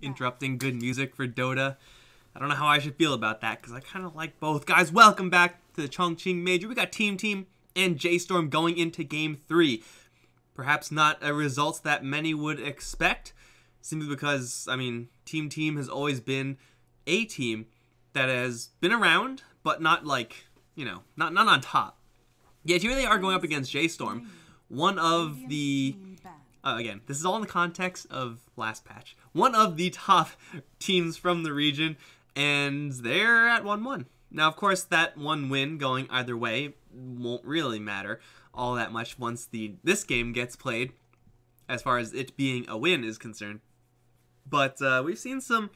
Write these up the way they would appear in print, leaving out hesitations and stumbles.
Interrupting good music for Dota. I don't know how I should feel about that because I kind of like both. Guys, welcome back to the Chongqing Major. We got Team and J.Storm going into Game 3. Perhaps not a result that many would expect, simply because, I mean, Team has always been a team that has been around, but not like, you know, not on top. Yet here they are going up against J.Storm, one of the... again, this is all in the context of last patch. One of the top teams from the region, and they're at 1-1. Now, of course, that one win going either way won't really matter all that much once this game gets played, as far as it being a win is concerned. But we've seen some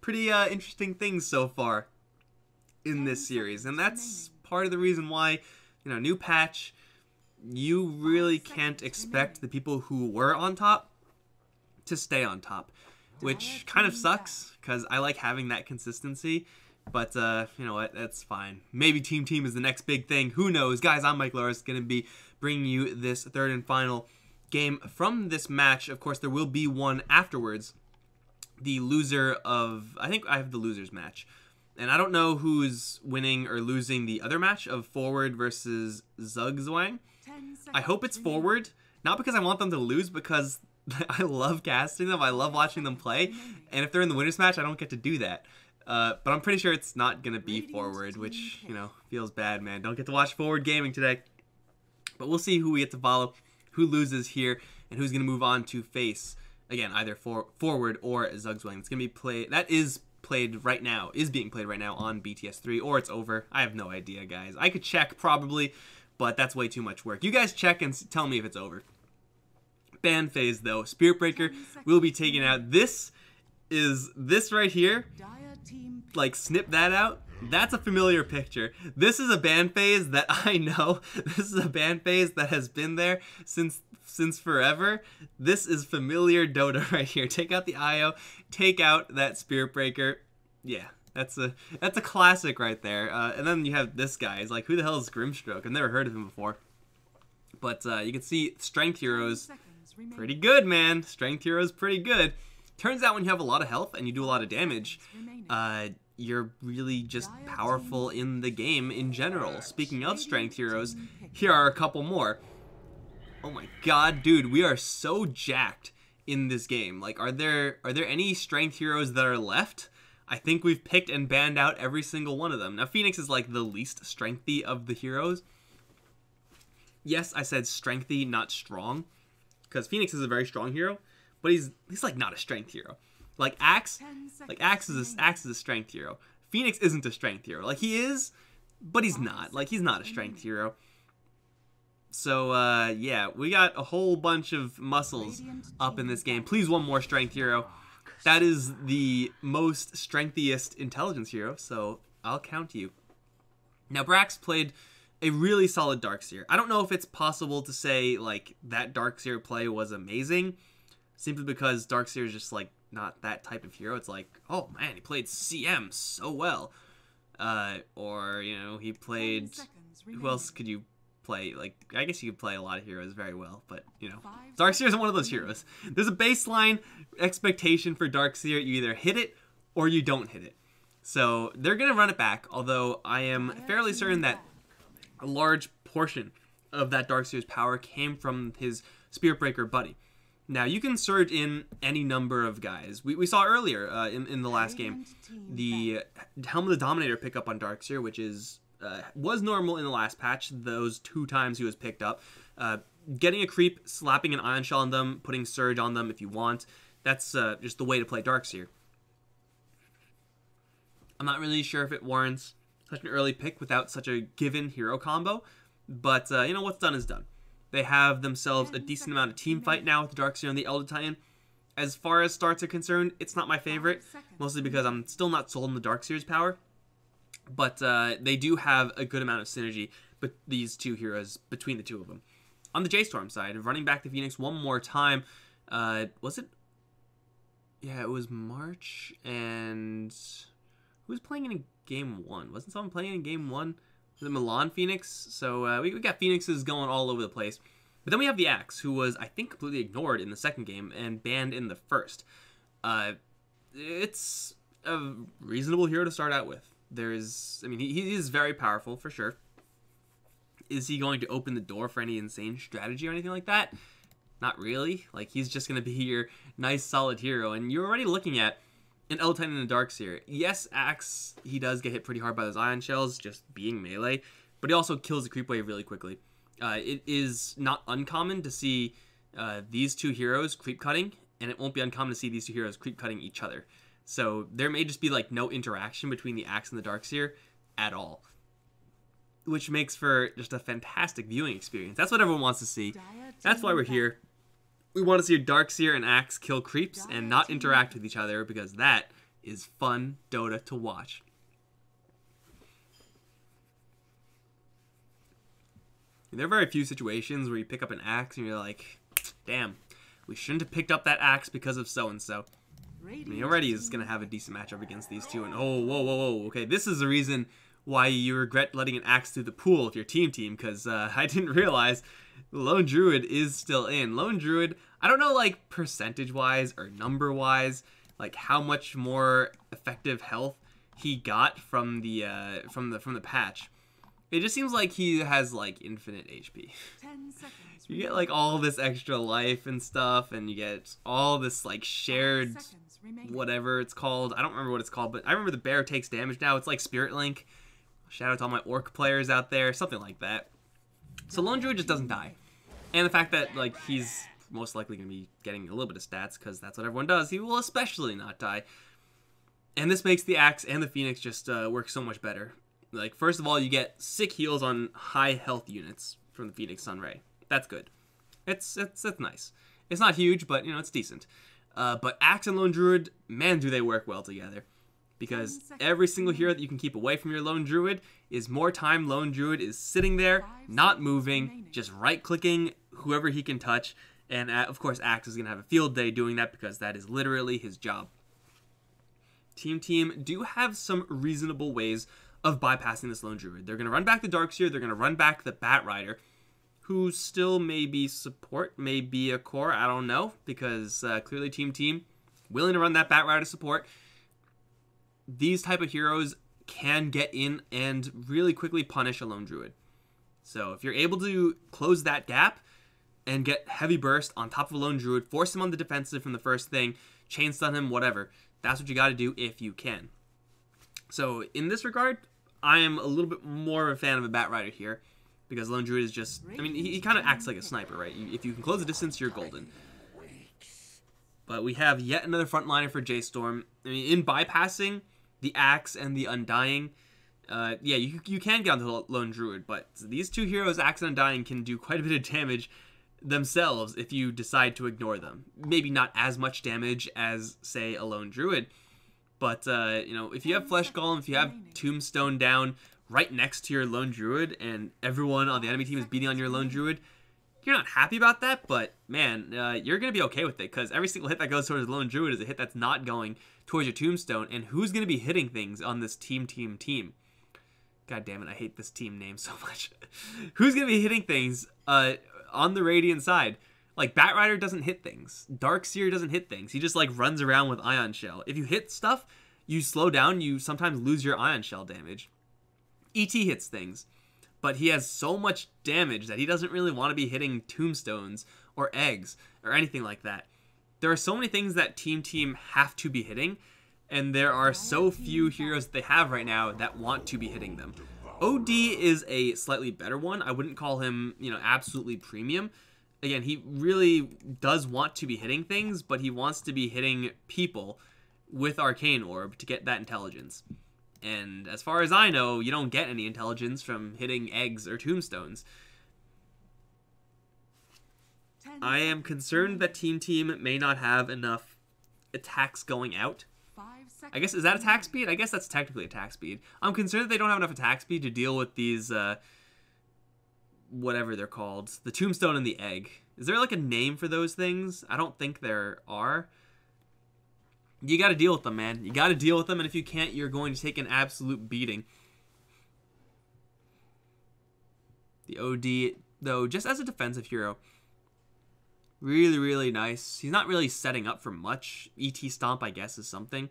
pretty interesting things so far in this series, and that's part of the reason why, you know, new patch, you really can't expect the people who were on top to stay on top, which kind of sucks because I like having that consistency. But you know what, that's fine. Maybe Team is the next big thing. Who knows? Guys, I'm Mikelorus, going to be bringing you this third and final game from this match. Of course, there will be one afterwards. The loser of... I think I have the losers match. And I don't know who's winning or losing the other match of Forward versus Zugzwang. I hope it's Forward, not because I want them to lose, because I love casting them, I love watching them play, and if they're in the winners match, I don't get to do that. But I'm pretty sure it's not going to be Forward, which, you know, feels bad, man. Don't get to watch Forward Gaming today. But we'll see who we get to follow, who loses here, and who's going to move on to face, again, either Forward or Zugzwang. It's going to be played, that is played right now, is being played right now on BTS3, or it's over. I have no idea, guys. I could check, probably, but that's way too much work. You guys check and tell me if it's over. Ban phase, though. Spirit Breaker will be taken out. This is this right here. Like, snip that out. That's a familiar picture. This is a ban phase that I know. This is a ban phase that has been there since forever. This is familiar Dota right here. Take out the IO. Take out that Spirit Breaker. Yeah. That's a classic right there. And then you have this guy. He's like, who the hell is Grimstroke? I've never heard of him before. But you can see Strength Heroes pretty good, man. Strength Heroes pretty good. Turns out when you have a lot of health and you do a lot of damage, you're really just powerful in the game in general. Speaking of Strength Heroes, here are a couple more. Oh my god, dude, we are so jacked in this game. Like, are there any Strength Heroes that are left? I think we've picked and banned out every single one of them. Now, Phoenix is like the least strengthy of the heroes. Yes, I said strengthy, not strong, because Phoenix is a very strong hero, but he's like not a strength hero. Like Axe is a strength hero. Phoenix isn't a strength hero. Like, he is, but he's not. Like, he's not a strength hero. So yeah, we got a whole bunch of muscles up in this game. Please, one more strength hero. That is the most strengthiest intelligence hero, so I'll count you. Now, Brax played a really solid Darkseer. I don't know if it's possible to say, like, that Darkseer play was amazing, simply because Darkseer is just, like, not that type of hero. It's like, oh, man, he played CM so well. Or, you know, he played... Who else could you play? Like, I guess you could play a lot of heroes very well, but, you know, Darkseer isn't one of those heroes. There's a baseline expectation for Darkseer. You either hit it or you don't hit it. So they're going to run it back, although I am fairly certain that a large portion of that Darkseer's power came from his Spirit Breaker buddy. Now, you can surge in any number of guys. We saw earlier in the last game the Helm of the Dominator pickup on Darkseer, which was normal in the last patch, those 2 times he was picked up. Getting a creep, slapping an Ion Shell on them, putting Surge on them if you want. That's just the way to play Darkseer. I'm not really sure if it warrants such an early pick without such a given hero combo, but you know, what's done is done. They have themselves a decent amount of team fight now with the Darkseer and the Elder Titan. As far as starts are concerned, it's not my favorite, mostly because I'm still not sold on the Darkseer's power, but they do have a good amount of synergy with these two heroes, between the two of them. On the J.Storm side, running back to Phoenix one more time, was it? Yeah, it was March, and who was playing in Game 1? Wasn't someone playing in Game 1? Was it Milan Phoenix? So we got Phoenixes going all over the place. But then we have the Axe, who was, I think, completely ignored in the second game and banned in the first. It's a reasonable hero to start out with. I mean, he is very powerful for sure. Is he going to open the door for any insane strategy or anything like that? Not really. Like, he's just going to be your nice, solid hero. And you're already looking at an L10 and a Darkseer. Yes, Axe, he does get hit pretty hard by those ion shells, just being melee. But he also kills the creep wave really quickly. It is not uncommon to see these two heroes creep cutting. And it won't be uncommon to see these two heroes creep cutting each other. So there may just be like no interaction between the Axe and the Darkseer at all. Which makes for just a fantastic viewing experience. That's what everyone wants to see. That's why we're here. We want to see a Darkseer and Axe kill creeps and not interact with each other, because that is fun Dota to watch. There are very few situations where you pick up an Axe and you're like, damn, we shouldn't have picked up that Axe because of so-and-so. I mean, already is going to have a decent matchup against these two. And oh, whoa, whoa, whoa. Okay, this is the reason why you regret letting an Axe through the pool if you're team, because I didn't realize Lone Druid is still in. Lone Druid, I don't know, like, percentage-wise or number-wise, like, how much more effective health he got from the patch. It just seems like he has, like, infinite HP. 10 seconds. You get, like, all this extra life and stuff, and you get all this, like, shared whatever it's called. I don't remember what it's called, but I remember the bear takes damage now. It's like Spirit Link. Shout out to all my orc players out there. Something like that. So Lone Druid just doesn't die. And the fact that, like, he's most likely going to be getting a little bit of stats, because that's what everyone does. He will especially not die. And this makes the Axe and the Phoenix just work so much better. Like, first of all, you get sick heals on high health units from the Phoenix Sunray. That's good. It's nice. It's not huge, but, you know, it's decent. But Axe and Lone Druid, man, do they work well together. Because every single hero that you can keep away from your Lone Druid is more time Lone Druid is sitting there, not moving, just right-clicking whoever he can touch. And, of course, Axe is going to have a field day doing that, because that is literally his job. Team do have some reasonable ways of bypassing this Lone Druid. They're going to run back the Darkseer, they're going to run back the Bat Rider, who still may be support, may be a core, I don't know, because clearly Team willing to run that Bat Rider support. These type of heroes can get in and really quickly punish a Lone Druid. So if you're able to close that gap and get heavy burst on top of a Lone Druid, force him on the defensive from the first thing, chain stun him, whatever, that's what you got to do if you can. So in this regard, I am a little bit more of a fan of a Bat Rider here, because Lone Druid is just, I mean, he kind of acts like a sniper, right? If you can close the distance, you're golden. But we have yet another frontliner for J.Storm. I mean, in bypassing the Axe and the Undying, yeah, you can get onto the Lone Druid, but these two heroes, Axe and Undying, can do quite a bit of damage themselves if you decide to ignore them. Maybe not as much damage as, say, a Lone Druid, but, you know, if you have Flesh Golem, if you have Tombstone down right next to your Lone Druid, and everyone on the enemy team is beating on your Lone Druid, you're not happy about that, but, man, you're going to be okay with it, because every single hit that goes towards the Lone Druid is a hit that's not going towards your Tombstone, and who's going to be hitting things on this team? God damn it, I hate this team name so much. Who's going to be hitting things on the Radiant side? Like, Bat Rider doesn't hit things. Darkseer doesn't hit things. He just, like, runs around with Ion Shell. If you hit stuff, you slow down, you sometimes lose your Ion Shell damage. E.T. hits things, but he has so much damage that he doesn't really want to be hitting tombstones or eggs or anything like that. There are so many things that Team have to be hitting, and there are so few heroes that they have right now that want to be hitting them. OD is a slightly better one. I wouldn't call him, you know, absolutely premium. Again, he really does want to be hitting things, but he wants to be hitting people with Arcane Orb to get that intelligence. And as far as I know, you don't get any intelligence from hitting eggs or tombstones. I am concerned that Team may not have enough attacks going out. I guess, is that attack speed? I guess that's technically attack speed. I'm concerned that they don't have enough attack speed to deal with these, whatever they're called. The tombstone and the egg. Is there like a name for those things? I don't think there are. You gotta deal with them, man. You gotta deal with them, and if you can't, you're going to take an absolute beating. The OD, though, just as a defensive hero, Really, really nice. He's not really setting up for much. ET Stomp, I guess, is something.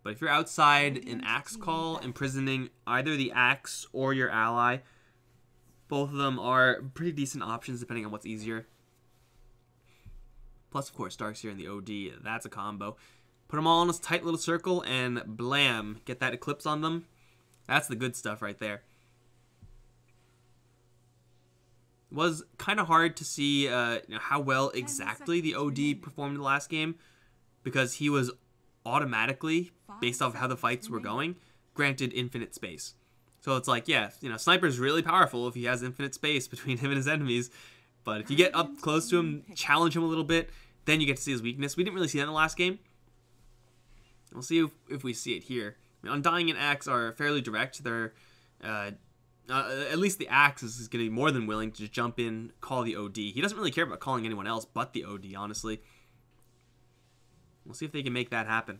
But if you're outside an Axe Call, imprisoning either the Axe or your ally, both of them are pretty decent options depending on what's easier. Plus, of course, Darkseer and the OD. That's a combo. Put them all in a tight little circle and blam. Get that Eclipse on them. That's the good stuff right there. It was kind of hard to see how well exactly the OD performed the last game, because he was automatically, based off how the fights were going, granted infinite space. So it's like, yeah, Sniper's really powerful if he has infinite space between him and his enemies. But if you get up close to him, challenge him a little bit, then you get to see his weakness. We didn't really see that in the last game. We'll see if we see it here. I mean, Undying and Axe are fairly direct. They're, at least the Axe is going to be more than willing to just jump in, call the OD. He doesn't really care about calling anyone else but the OD, honestly. We'll see if they can make that happen.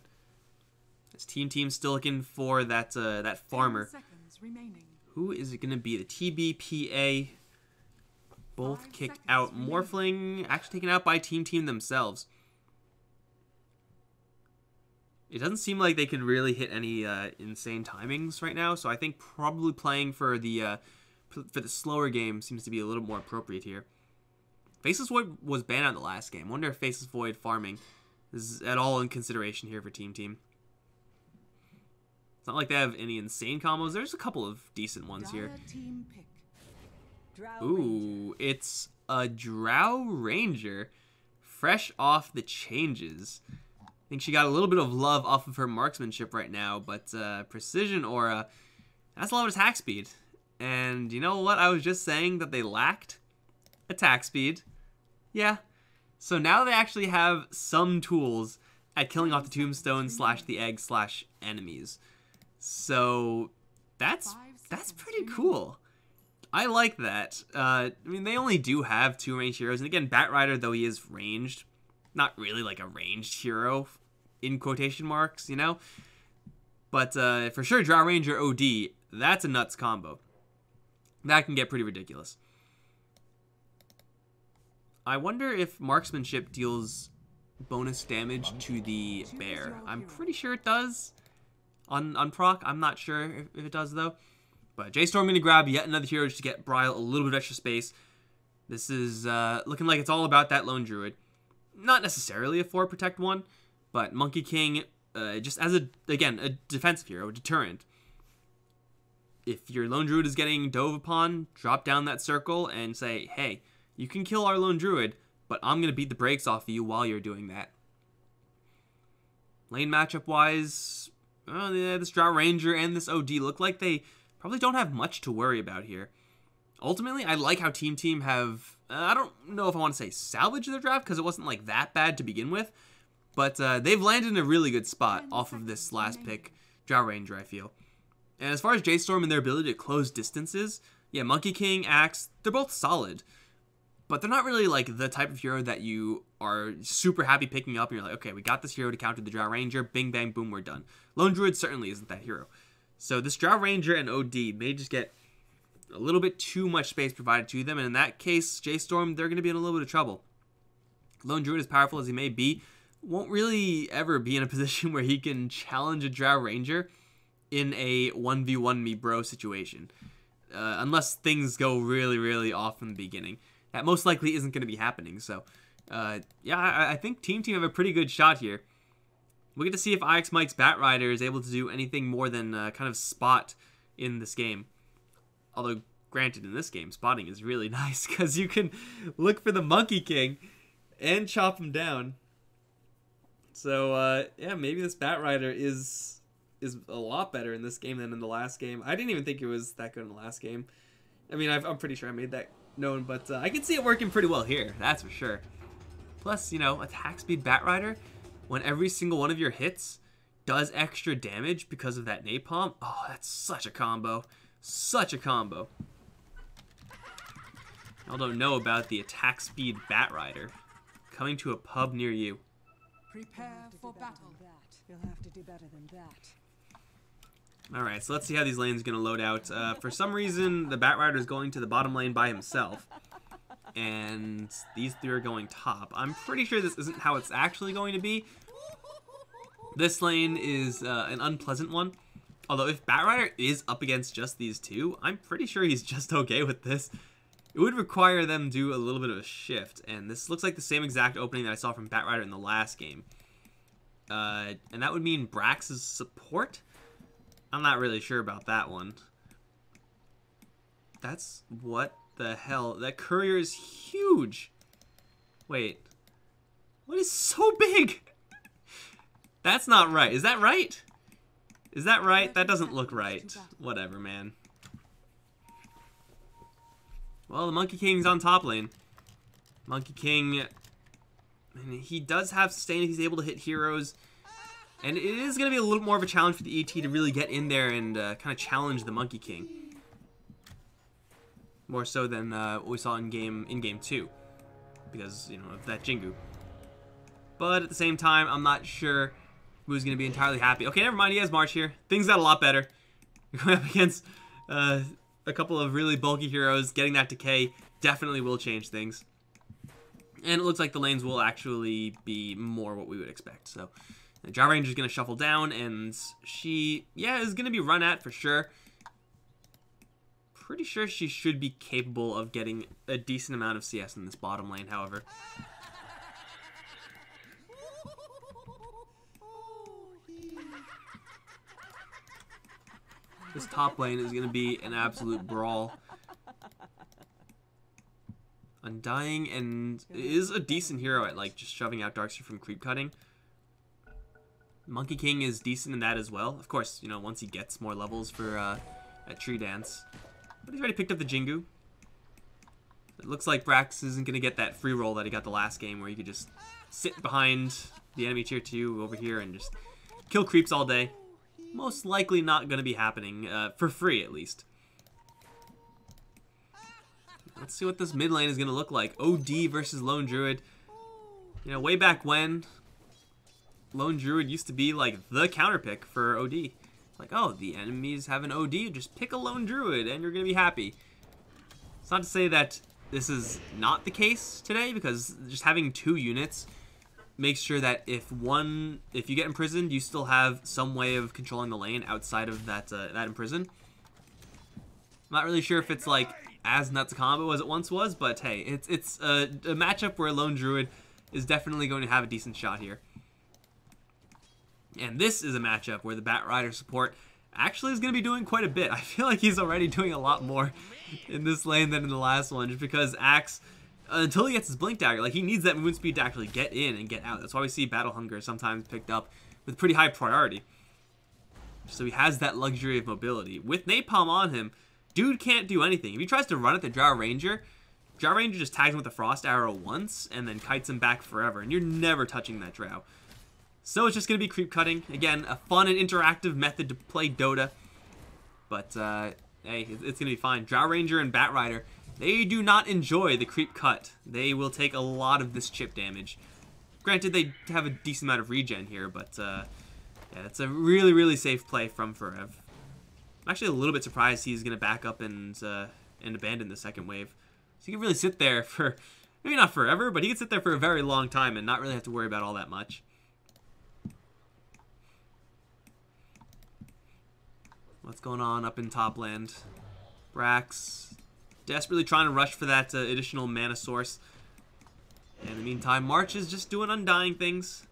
This team's still looking for that that farmer. Who is it going to be? The TBPA. Both kicked out. Morphling actually taken out by team themselves. It doesn't seem like they could really hit any insane timings right now, so I think probably playing for the slower game seems to be a little more appropriate here. Faceless Void was banned on the last game. I wonder if Faceless Void farming is at all in consideration here for team. It's not like they have any insane combos. There's a couple of decent ones here. Ooh, it's a Drow Ranger, fresh off the changes. I think she got a little bit of love off of her marksmanship right now, but Precision Aura, that's a lot of attack speed. And you know what? I was just saying that they lacked attack speed. Yeah. So now they actually have some tools at killing off the tombstone / the egg / enemies. So that's pretty cool. I like that. I mean, they only do have 2 ranged heroes. And again, Batrider, though he is ranged, not really like a ranged hero, in quotation marks, But for sure, Drow Ranger OD, that's a nuts combo. That can get pretty ridiculous. I wonder if marksmanship deals bonus damage to the bear. I'm pretty sure it does on proc. I'm not sure if it does, though. But J.Storm going to grab yet another hero just to get Bryle a little bit of extra space. This is looking like it's all about that Lone Druid. Not necessarily a 4 protect one, but Monkey King, just as a defensive hero, a deterrent. If your Lone Druid is getting dove upon, drop down that circle and say, hey, you can kill our Lone Druid, but I'm going to beat the brakes off of you while you're doing that. Lane matchup-wise, this Drow Ranger and this OD look like they probably don't have much to worry about here. Ultimately, I like how team have, I don't know if I want to say salvage their draft, because it wasn't like that bad to begin with, but they've landed in a really good spot off of this last pick, Drow Ranger, I feel. And as far as J.Storm and their ability to close distances, yeah, Monkey King, Axe, they're both solid, but they're not really like the type of hero that you are super happy picking up and you're like, okay, we got this hero to counter the Drow Ranger, bing, bang, boom, we're done. Lone Druid certainly isn't that hero. So this Drow Ranger and OD may just get a little bit too much space provided to them, and in that case, J.Storm, they're going to be in a little bit of trouble. Lone Druid, as powerful as he may be, won't really ever be in a position where he can challenge a Drow Ranger in a 1v1 me bro situation. Unless things go really, really off in the beginning. That most likely isn't going to be happening, so yeah, I think Team have a pretty good shot here. We'll get to see if IX Mike's Batrider is able to do anything more than kind of spot in this game. Although, granted, in this game, spotting is really nice because you can look for the Monkey King and chop him down. So, yeah, maybe this Batrider is a lot better in this game than in the last game. I didn't even think it was that good in the last game. I mean, I'm pretty sure I made that known, but I can see it working pretty well here, that's for sure. Plus, attack speed Batrider, when every single one of your hits does extra damage because of that napalm, oh, that's such a combo. Such a combo. Y'all don't know about the attack speed Batrider coming to a pub near you. Prepare for battle. You'll have to do better than that. Alright, so let's see how these lanes are going to load out. For some reason, the Batrider is going to the bottom lane by himself. and these three are going top. I'm pretty sure this isn't how it's actually going to be. This lane is an unpleasant one. Although if Batrider is up against just these two, I'm pretty sure he's just okay with this. It would require them to do a little bit of a shift, and this looks like the same exact opening that I saw from Batrider in the last game. And that would mean Brax's support? I'm not really sure about that one. That's what the hell? That courier is huge. Wait. What is so big? That's not right. Is that right? Is that right? That doesn't look right. Whatever, man. Well, the Monkey King's on top lane. Monkey King, and he does have sustain if he's able to hit heroes. And it is going to be a little more of a challenge for the ET to really get in there and kind of challenge the Monkey King. More so than what we saw in game 2. Because, you know, of that Jingu. But at the same time, I'm not sure who's going to be entirely happy. Okay, never mind. He has March here. Things got a lot better. You're going up against a couple of really bulky heroes. Getting that decay definitely will change things. And it looks like the lanes will actually be more what we would expect. So, the Java Ranger is going to shuffle down, and she, yeah, is going to be run at for sure. Pretty sure she should be capable of getting a decent amount of CS in this bottom lane, however. This top lane is going to be an absolute brawl. Undying and is a decent hero at like just shoving out Darkseer from creep cutting. Monkey King is decent in that as well. Of course, you know, once he gets more levels for at Tree Dance. But he's already picked up the Jingu. It looks like Brax isn't going to get that free roll that he got the last game where he could just sit behind the enemy tier 2 over here and just kill creeps all day. Most likely not going to be happening, for free at least. Let's see what this mid lane is going to look like. OD versus Lone Druid. You know, way back when, Lone Druid used to be like the counter pick for OD. Like, oh, the enemies have an OD, just pick a Lone Druid and you're going to be happy. It's not to say that this is not the case today, because just having 2 units makes sure that if you get imprisoned, you still have some way of controlling the lane outside of that imprison. I'm not really sure if it's like as nuts a combo as it once was, but hey, it's a matchup where Lone Druid is definitely going to have a decent shot here. And this is a matchup where the Batrider support actually is going to be doing quite a bit. I feel like he's already doing a lot more in this lane than in the last one, just because Axe, until he gets his Blink Dagger, like he needs that movement speed to actually get in and get out. That's why we see Battle Hunger sometimes picked up with pretty high priority. So he has that luxury of mobility. With Napalm on him, dude can't do anything. If he tries to run at the Drow Ranger just tags him with a Frost Arrow once and then kites him back forever, and you're never touching that Drow. So it's just going to be creep cutting. Again, a fun and interactive method to play Dota. But, hey, it's going to be fine. Drow Ranger and Batrider, they do not enjoy the creep cut. They will take a lot of this chip damage. Granted, they have a decent amount of regen here, but, yeah, it's a really, really safe play from Forev. I'm actually a little bit surprised he's going to back up and abandon the second wave. So he can really sit there for, maybe not forever, but he can sit there for a very long time and not really have to worry about all that much. What's going on up in top land? Brax desperately trying to rush for that additional mana source. And in the meantime, March is just doing Undying things.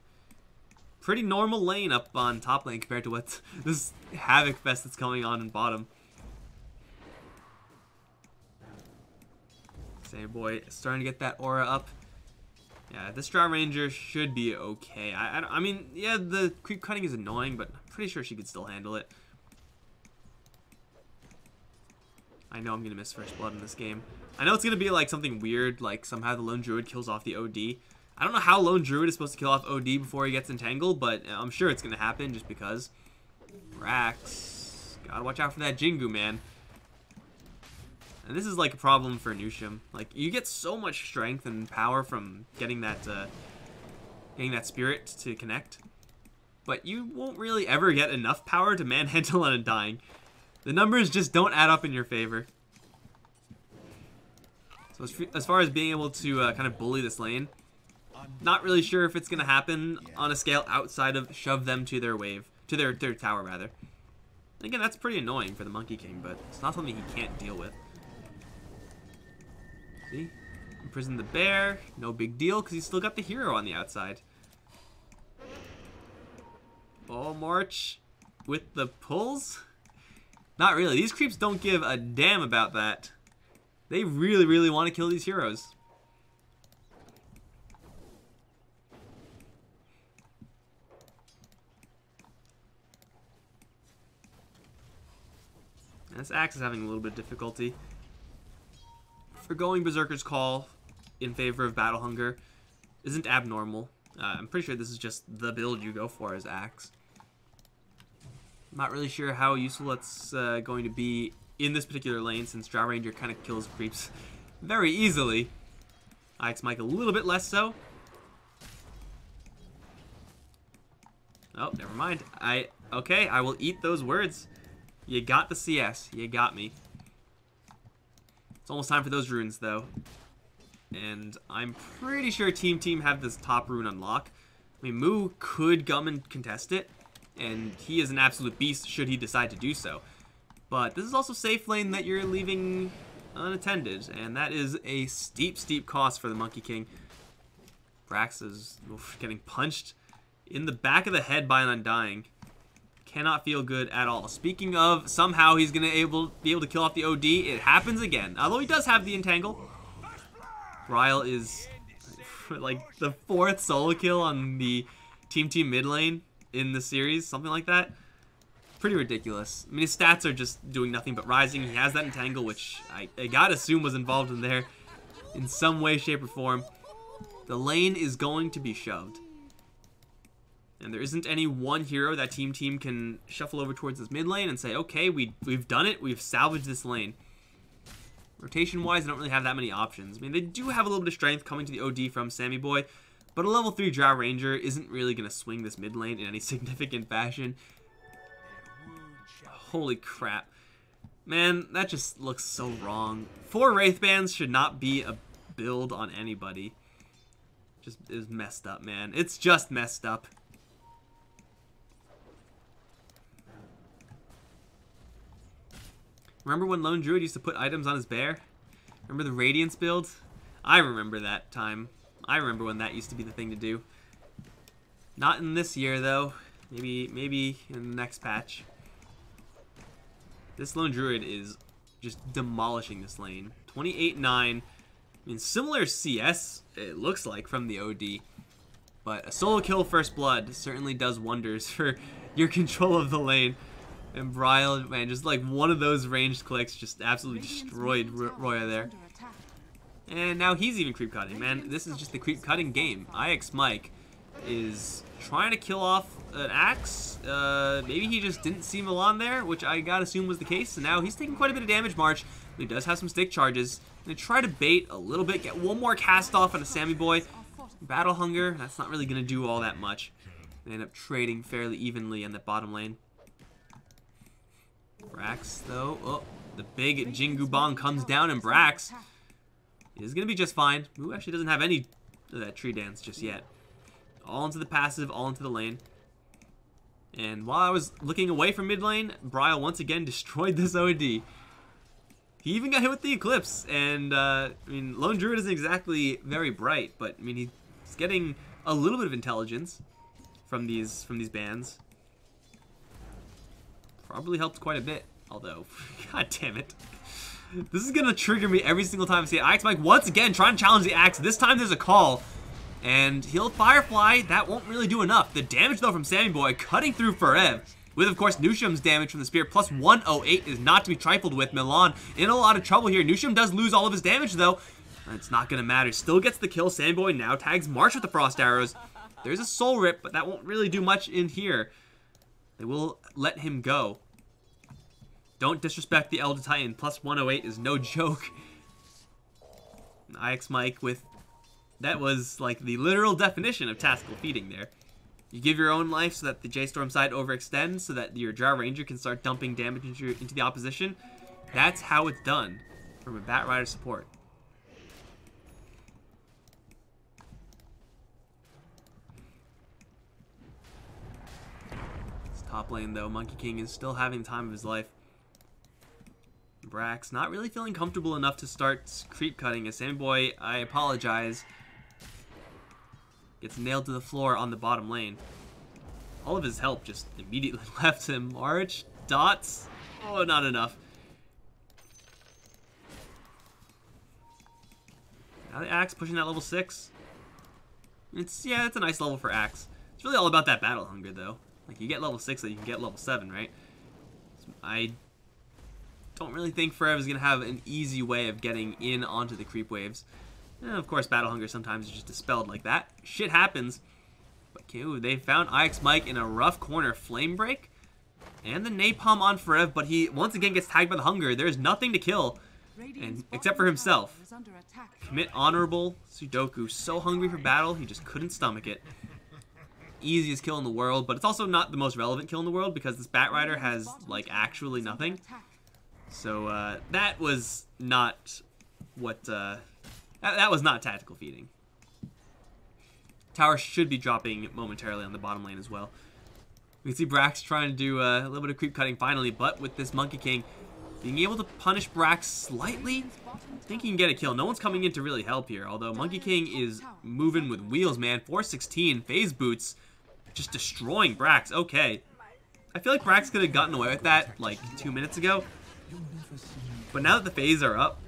Pretty normal lane up on top lane compared to what this Havoc Fest that's going on in bottom. Same boy starting to get that aura up. Yeah, this Drow Ranger should be okay. I mean, yeah, the creep cutting is annoying, but I'm pretty sure she could still handle it. I know I'm going to miss First Blood in this game. I know it's going to be like something weird, like somehow the Lone Druid kills off the OD. I don't know how Lone Druid is supposed to kill off OD before he gets entangled, but I'm sure it's going to happen just because. Brax. Gotta watch out for that Jingu, man. And this is like a problem for Nusham. Like, you get so much strength and power from getting that spirit to connect. But you won't really ever get enough power to manhandle an Undying. The numbers just don't add up in your favor. So So as far as being able to kind of bully this lane, not really sure if it's going to happen on a scale outside of shove them to their wave, to their tower rather. And again, that's pretty annoying for the Monkey King, but it's not something he can't deal with. See? Imprison the bear, no big deal because he's still got the hero on the outside. Ball march with the pulls? Not really. These creeps don't give a damn about that. They really, really want to kill these heroes. This axe is having a little bit of difficulty. Forgoing Berserker's Call in favor of Battle Hunger isn't abnormal. I'm pretty sure this is just the build you go for as axe. Not really sure how useful it's going to be in this particular lane since Drow Ranger kind of kills creeps very easily. Ix Mike a little bit less so. Oh, never mind. Okay, I will eat those words. You got the CS. You got me. It's almost time for those runes, though. And I'm pretty sure Team have this top rune unlock. I mean, Moo could come and contest it, and he is an absolute beast should he decide to do so. But this is also safe lane that you're leaving unattended, and that is a steep, steep cost for the Monkey King. Brax is getting punched in the back of the head by an Undying. Cannot feel good at all. Speaking of, somehow he's going to be able to kill off the OD. It happens again. Although he does have the entangle. Ryle is like the 4th solo kill on the Team mid lane in the series. Something like that. Pretty ridiculous. I mean, his stats are just doing nothing but rising. He has that entangle, which I gotta assume was involved in there in some way, shape, or form. The lane is going to be shoved. And there isn't any one hero that Team can shuffle over towards this mid lane and say, okay, we've done it. We've salvaged this lane. Rotation-wise, they don't really have that many options. I mean, they do have a little bit of strength coming to the OD from Sammy Boy, but a level 3 Drow Ranger isn't really going to swing this mid lane in any significant fashion. Holy crap. Man, that just looks so wrong. 4 Wraith Bands should not be a build on anybody. Just is messed up, man. It's just messed up. Remember when Lone Druid used to put items on his bear? Remember the Radiance build? I remember that time. I remember when that used to be the thing to do. Not in this year, though. Maybe in the next patch. This Lone Druid is just demolishing this lane. 28-9. I mean, similar CS, it looks like, from the OD. But a solo kill first blood certainly does wonders for your control of the lane. And Bryle, man, just like one of those ranged clicks just absolutely destroyed Roya there. And now he's even creep cutting, man. This is just the creep cutting game. Ix Mike is trying to kill off an axe. Maybe he just didn't see Milan there, which I gotta assume was the case. And now he's taking quite a bit of damage, March. But he does have some stick charges. Gonna try to bait a little bit, get one more cast off on a Sammy Boy. Battle Hunger, that's not really gonna do all that much. They end up trading fairly evenly in the bottom lane. Brax, though, oh, the big Jingu Bong comes down, and Brax is going to be just fine. Who actually doesn't have any of that tree dance just yet. All into the passive, all into the lane. And while I was looking away from mid lane, Bryle once again destroyed this OD. He even got hit with the Eclipse, and, I mean, Lone Druid isn't exactly very bright, but, I mean, he's getting a little bit of intelligence from these bands. Probably helped quite a bit, although, god damn it. This is going to trigger me every single time I see it. Ix Mike once again trying to challenge the axe. This time there's a call, and he'll Firefly. That won't really do enough. The damage, though, from Sammy Boy cutting through Forev, with, of course, Nusham's damage from the spear, plus 108 is not to be trifled with. Milan in a lot of trouble here. Nusham does lose all of his damage, though. It's not going to matter. Still gets the kill. Sammy Boy now tags March with the Frost Arrows. There's a Soul Rip, but that won't really do much in here. They will let him go. Don't disrespect the Elder Titan. Plus 108 is no joke. Ix Mike with... That was like the literal definition of tactical feeding there. You give your own life so that the J.Storm side overextends, so that your Drow Ranger can start dumping damage into the opposition. That's how it's done from a Bat Rider support. Top lane, though, Monkey King is still having the time of his life. Brax not really feeling comfortable enough to start creep cutting. As Sammy Boy, I apologize, gets nailed to the floor on the bottom lane. All of his help just immediately left him. March, dots, oh, not enough. Now the Axe pushing that level 6. It's a nice level for Axe. It's really all about that battle hunger, though. Like, you get level 6 so you can get level 7, right? So I don't really think Forever is going to have an easy way of getting in onto the creep waves. And of course, battle hunger sometimes is just dispelled like that. Shit happens. But ooh, they found IX Mike in a rough corner. Flame Break and the Napalm on Forever, but he once again gets tagged by the hunger. There's nothing to kill, and except for himself. Commit honorable. Sudoku so hungry for battle, he just couldn't stomach it. Easiest kill in the world, but it's also not the most relevant kill in the world because this Batrider has, like, actually nothing. So, that was not what, that was not tactical feeding. Tower should be dropping momentarily on the bottom lane as well. We can see Brax trying to do a little bit of creep cutting finally, but with this Monkey King being able to punish Brax slightly, I think he can get a kill. No one's coming in to really help here, although Monkey King is moving with wheels, man. 416, phase boots, just destroying Brax. Okay. I feel like Brax could have gotten away with that like 2 minutes ago. But now that the phase are up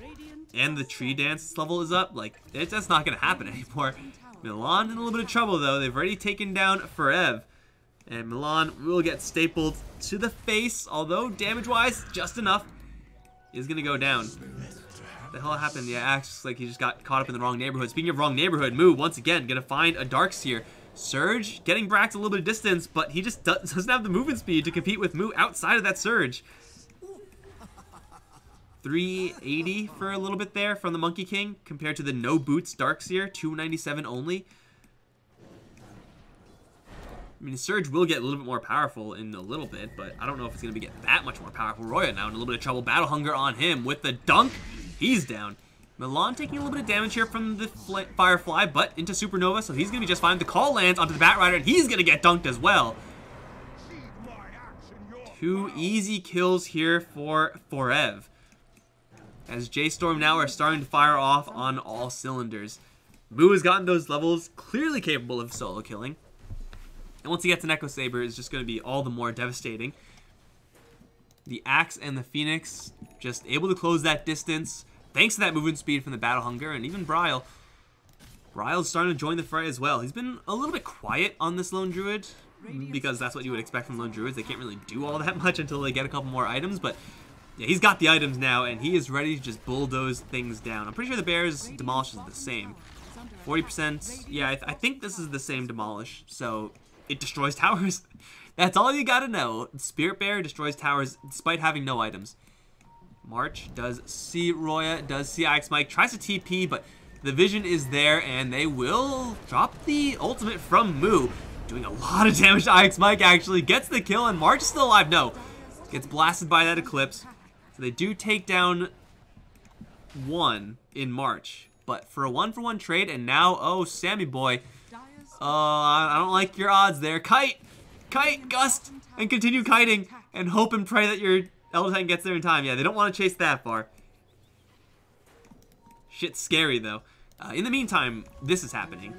and the tree dance level is up, like, that's not going to happen anymore. Milan in a little bit of trouble, though. They've already taken down Forev. And Milan will get stapled to the face, although damage-wise, just enough, is going to go down. What the hell happened? Yeah, acts like he just got caught up in the wrong neighborhood. Speaking of wrong neighborhood, Moo, once again, going to find a Darkseer. Surge, getting Brax a little bit of distance, but he just doesn't have the movement speed to compete with Moo outside of that Surge. 380 for a little bit there from the Monkey King compared to the no boots Darkseer, 297 only. I mean, Surge will get a little bit more powerful in a little bit, but I don't know if it's going to get that much more powerful. Roya now in a little bit of trouble. Battle Hunger on him with the dunk. He's down. Milan taking a little bit of damage here from the Firefly, but into Supernova, so he's going to be just fine. The call lands onto the Batrider, and he's going to get dunked as well. 2 easy kills here for Forev, as J.Storm now are starting to fire off on all cylinders. Moo has gotten those levels, clearly capable of solo killing. And once he gets an Echo Saber, it's just going to be all the more devastating. The Axe and the Phoenix just able to close that distance, thanks to that movement speed from the Battle Hunger, and even Bryle. Bryle's starting to join the fray as well. He's been a little bit quiet on this Lone Druid, because that's what you would expect from Lone Druids. They can't really do all that much until they get a couple more items, but yeah, he's got the items now, and he is ready to just bulldoze things down. I'm pretty sure the Bears Demolish is the same. 40%, yeah, I think this is the same Demolish, so it destroys towers. That's all you gotta know. Spirit Bear destroys towers despite having no items. March does see Roya, does see IX Mike, tries to TP, but the vision is there, and they will drop the ultimate from Moo. Doing a lot of damage to IX Mike, actually. Gets the kill, and March is still alive. No. Gets blasted by that Eclipse. So they do take down 1 in March. But for a 1-for-1 trade, and now, oh, Sammy Boy. I don't like your odds there. Kite! Kite! Gust! And continue kiting. And hope and pray that your Elder Titan gets there in time. Yeah, they don't want to chase that far. Shit's scary, though. In the meantime, this is happening.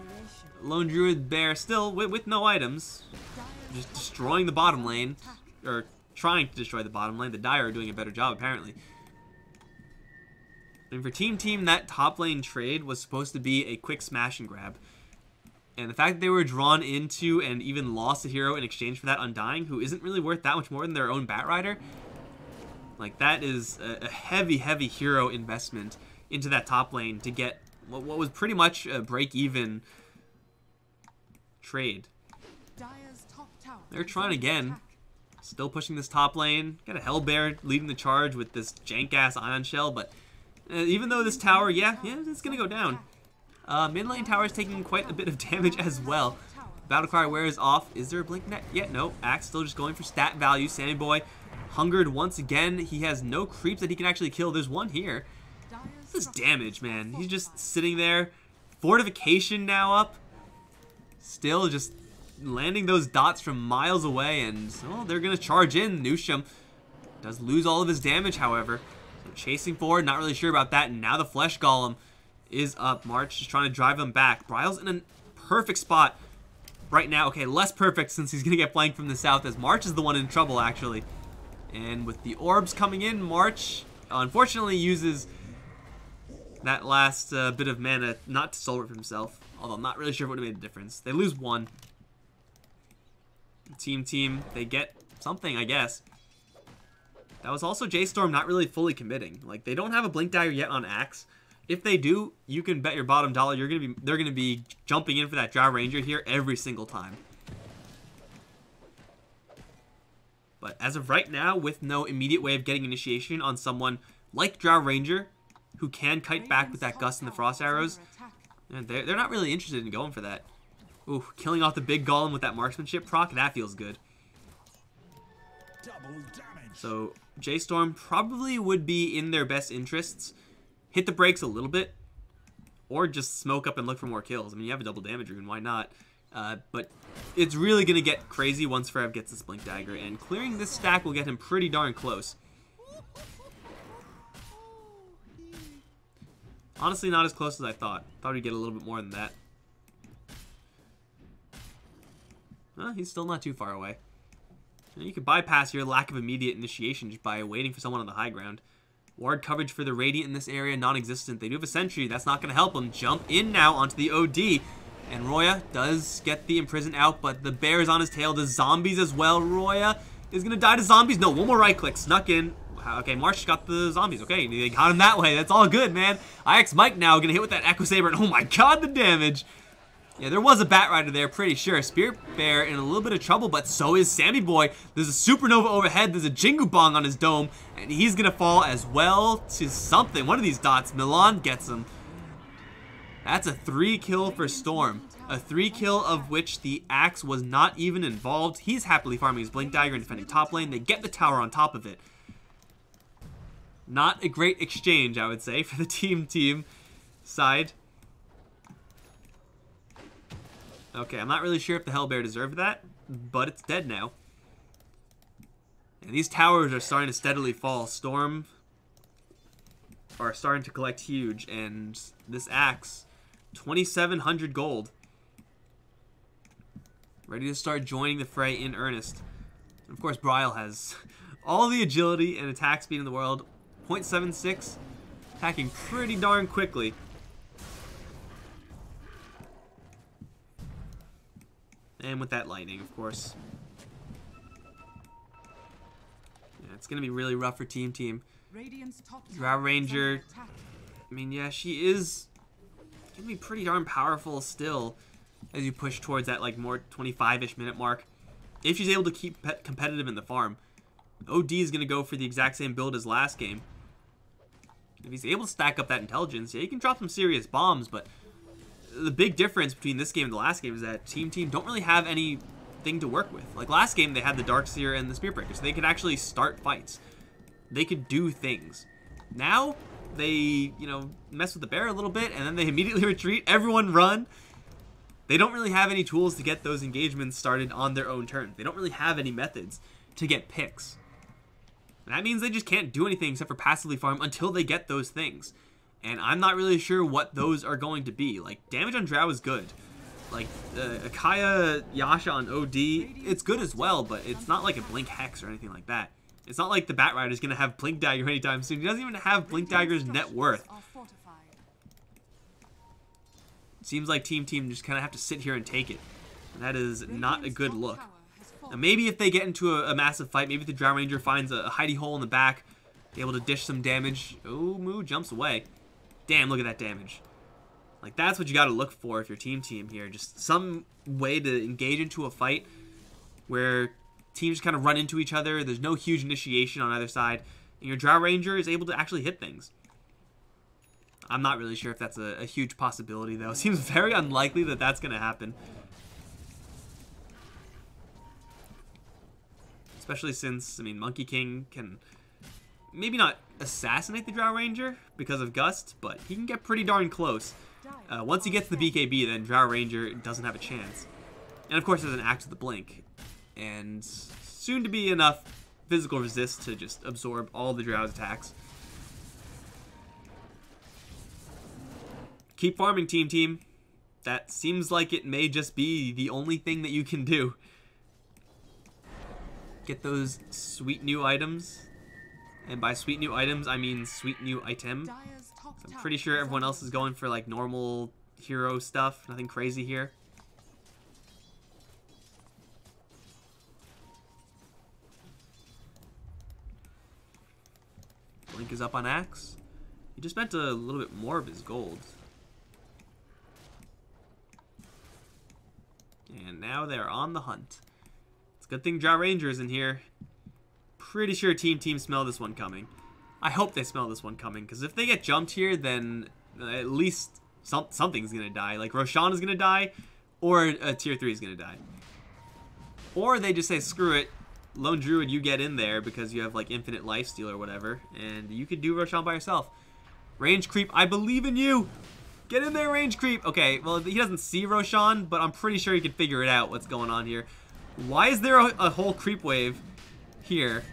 Lone Druid Bear still with no items. Just destroying the bottom lane. Or trying to destroy the bottom lane. The Dire are doing a better job, apparently. And for Team, that top lane trade was supposed to be a quick smash and grab. And the fact that they were drawn into and even lost a hero in exchange for that Undying, who isn't really worth that much more than their own Batrider, like, that is a heavy, heavy hero investment into that top lane to get what was pretty much a break-even trade. They're trying again. Still pushing this top lane. Got a Hellbear leading the charge with this jank-ass Ion Shell, but even though this tower, yeah, it's going to go down. Mid lane tower is taking quite a bit of damage as well. Battlecry wears off. Is there a blink net? Yeah, no. Axe still just going for stat value. Sammy Boy hungered once again. He has no creeps that he can actually kill. There's one here. This is damage, man. He's just sitting there. Fortification now up. Still just landing those dots from miles away, and well, they're going to charge in. Nusham does lose all of his damage, however. So chasing forward, not really sure about that, and now the Flesh Golem is up. March is trying to drive him back. Bryle's in a perfect spot right now. Okay, less perfect since he's going to get flanked from the south, as March is the one in trouble, actually. And with the orbs coming in, March unfortunately uses that last bit of mana not to soul rip himself. Although I'm not really sure if it would have made a difference. They lose one. Team, they get something, I guess. That was also J.Storm not really fully committing. Like, they don't have a Blink Dagger yet on Axe. If they do, you can bet your bottom dollar they're gonna be jumping in for that Drow Ranger here every single time. But as of right now, with no immediate way of getting initiation on someone like Drow Ranger, who can kite back with that Gust and the Frost Arrows, and they're not really interested in going for that. Ooh, killing off the big Golem with that marksmanship proc, that feels good. So J.Storm probably would be in their best interests. Hit the brakes a little bit, or just smoke up and look for more kills. I mean, you have a double damage rune, why not? But it's really going to get crazy once Ferev gets this Blink Dagger, and clearing this stack will get him pretty darn close. Honestly, not as close as I thought. Thought he'd get a little bit more than that. He's still not too far away. You could bypass your lack of immediate initiation just by waiting for someone on the high ground. Ward coverage for the Radiant in this area, non-existent. They do have a Sentry. That's not going to help them. Jump in now onto the OD. And Roya does get the Imprison out, but the bear is on his tail. The zombies as well. Roya is going to die to zombies. No, one more right click. Snuck in. Okay, Marsh got the zombies. Okay, they got him that way. That's all good, man. IX Mike now going to hit with that Echo Saber. And oh my god, the damage. Yeah, there was a Bat Rider there, pretty sure. Spirit Bear in a little bit of trouble, but so is Sammy Boy. There's a Supernova overhead. There's a Jingu Bong on his dome, and he's going to fall as well to something. One of these dots. Milan gets him. That's a 3-kill for Storm. A 3-kill of which the Axe was not even involved. He's happily farming his Blink Dagger and defending top lane. They get the tower on top of it. Not a great exchange, I would say, for the team side. Okay, I'm not really sure if the Hellbear deserved that, but it's dead now. And these towers are starting to steadily fall. Storm are starting to collect huge, and this Axe, 2,700 gold. Ready to start joining the fray in earnest. And of course, Bryle has all the agility and attack speed in the world. 0.76, attacking pretty darn quickly. And with that lightning, of course. Yeah, it's going to be really rough for team. Drow Ranger, I mean, yeah, she is going to be pretty darn powerful still as you push towards that, like, more 25-ish minute mark. If she's able to keep competitive in the farm. OD is going to go for the exact same build as last game. If he's able to stack up that intelligence, yeah, he can drop some serious bombs, but the big difference between this game and the last game is that team don't really have anything to work with. Like last game, they had the Darkseer and the Spearbreaker, so they could actually start fights. They could do things. Now, they, you know, mess with the bear a little bit, and then they immediately retreat. Everyone run. They don't really have any tools to get those engagements started on their own turn. They don't really have any methods to get picks. And that means they just can't do anything except for passively farm until they get those things. And I'm not really sure what those are going to be. Like, damage on Drow is good. Like, Akaya Yasha on OD, it's good as well, but it's not like a Blink Hex or anything like that. It's not like the Bat Rider is going to have Blink Dagger anytime soon. He doesn't even have Blink Dagger's net worth. It seems like team just kind of have to sit here and take it. And that is not a good look. Now, maybe if they get into a massive fight, maybe if the Drow Ranger finds a hidey hole in the back, be able to dish some damage. Oh, Moo jumps away. Damn, look at that damage. Like, that's what you got to look for if you're team here. Just some way to engage into a fight where teams kind of run into each other. There's no huge initiation on either side. And your Drow Ranger is able to actually hit things. I'm not really sure if that's a huge possibility, though. It seems very unlikely that that's going to happen. Especially since, I mean, Monkey King can maybe not assassinate the Drow Ranger because of Gust, but he can get pretty darn close. Once he gets the BKB, then Drow Ranger doesn't have a chance. And of course there's an Axe with the Blink. And soon to be enough physical resist to just absorb all the Drow's attacks. Keep farming, team. That seems like it may just be the only thing that you can do. Get those sweet new items. And by sweet new items, I mean sweet new item. So I'm pretty sure everyone else is going for like normal hero stuff. Nothing crazy here. Blink is up on Axe. He just spent a little bit more of his gold. And now they're on the hunt. It's a good thing Drow Ranger is in here. Pretty sure Team smell this one coming. I hope they smell this one coming, because if they get jumped here, then at least something's going to die. Like Roshan is going to die, or a tier 3 is going to die. Or they just say, screw it, Lone Druid, you get in there because you have like infinite lifesteal or whatever, and you could do Roshan by yourself. Range creep, I believe in you! Get in there, range creep! Okay, well, he doesn't see Roshan, but I'm pretty sure he can figure it out, what's going on here. Why is there a whole creep wave here?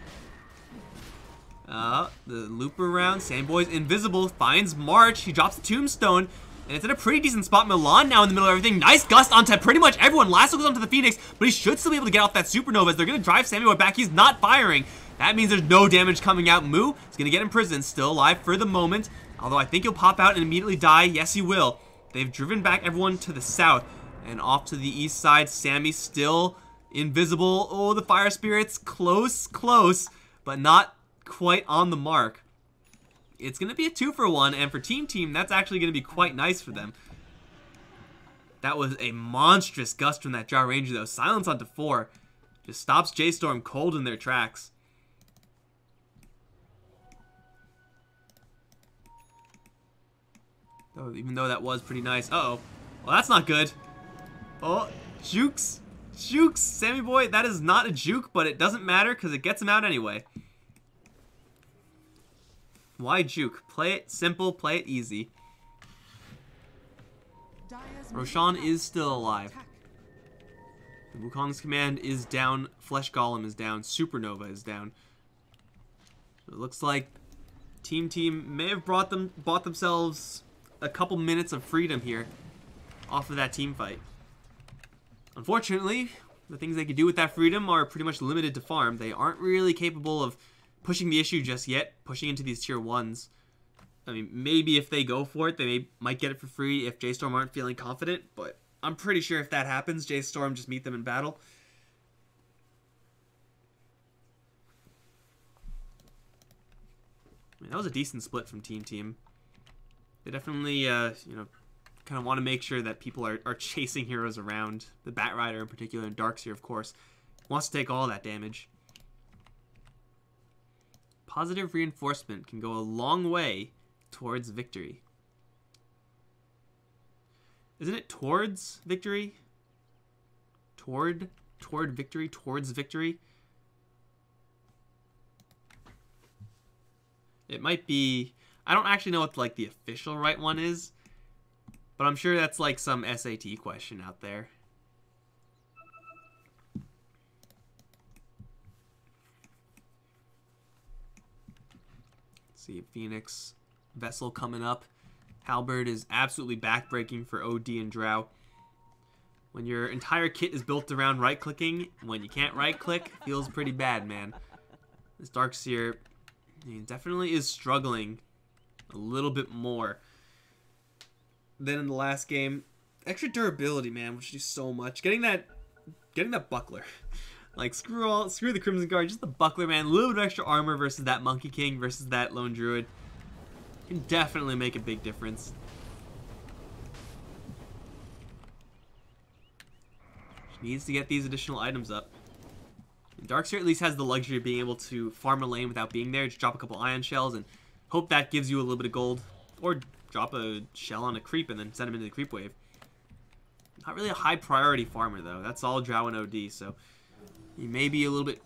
The looper round, Sandboy's invisible, finds March, he drops the tombstone, and it's in a pretty decent spot. Milan now in the middle of everything. Nice gust onto pretty much everyone. Lasso goes onto the Phoenix, but he should still be able to get off that supernova as they're going to drive Samuel back. He's not firing. That means there's no damage coming out. Moo is going to get imprisoned, still alive for the moment. Although I think he'll pop out and immediately die. Yes, he will. They've driven back everyone to the south. And off to the east side, Sammy still invisible. Oh, the fire spirits, close, but not quite on the mark. It's going to be a 2-for-1, and for Team, that's actually going to be quite nice for them. That was a monstrous gust from that Drow Ranger, though. Silence onto 4. Just stops J.Storm cold in their tracks. Oh, even though that was pretty nice. Uh-oh. Well, that's not good. Oh, jukes. Sammy boy, that is not a juke, but it doesn't matter because it gets him out anyway. Why juke? Play it simple, play it easy. Roshan is still alive. The Wukong's command is down. Flesh Golem is down. Supernova is down. So it looks like Team may have bought themselves a couple minutes of freedom here off of that team fight. Unfortunately, the things they could do with that freedom are pretty much limited to farm. They aren't really capable of pushing the issue just yet, pushing into these tier 1s. I mean, maybe if they go for it, they might get it for free if J.Storm aren't feeling confident, but I'm pretty sure if that happens, J.Storm just meet them in battle. I mean, that was a decent split from Team. They definitely, you know, kind of want to make sure that people are chasing heroes around. The Batrider in particular, and Darkseer, of course, wants to take all that damage. Positive reinforcement can go a long way towards victory. Isn't it towards victory? Toward victory? Towards victory? It might be... I don't actually know what like the official right one is, but I'm sure that's like some SAT question out there. See, Phoenix Vessel coming up. Halberd is absolutely backbreaking for OD and Drow. When your entire kit is built around right-clicking, when you can't right-click, feels pretty bad, man. This Darkseer, he definitely is struggling a little bit more than in the last game. Extra durability, man, which do so much. Getting that buckler. Like, screw the Crimson Guard, just the buckler, man. A little bit of extra armor versus that Monkey King versus that Lone Druid can definitely make a big difference. She needs to get these additional items up. Darkseer at least has the luxury of being able to farm a lane without being there. Just drop a couple ion shells and hope that gives you a little bit of gold. Or drop a shell on a creep and then send him into the creep wave. Not really a high priority farmer, though. That's all Drow and OD, so he may be a little bit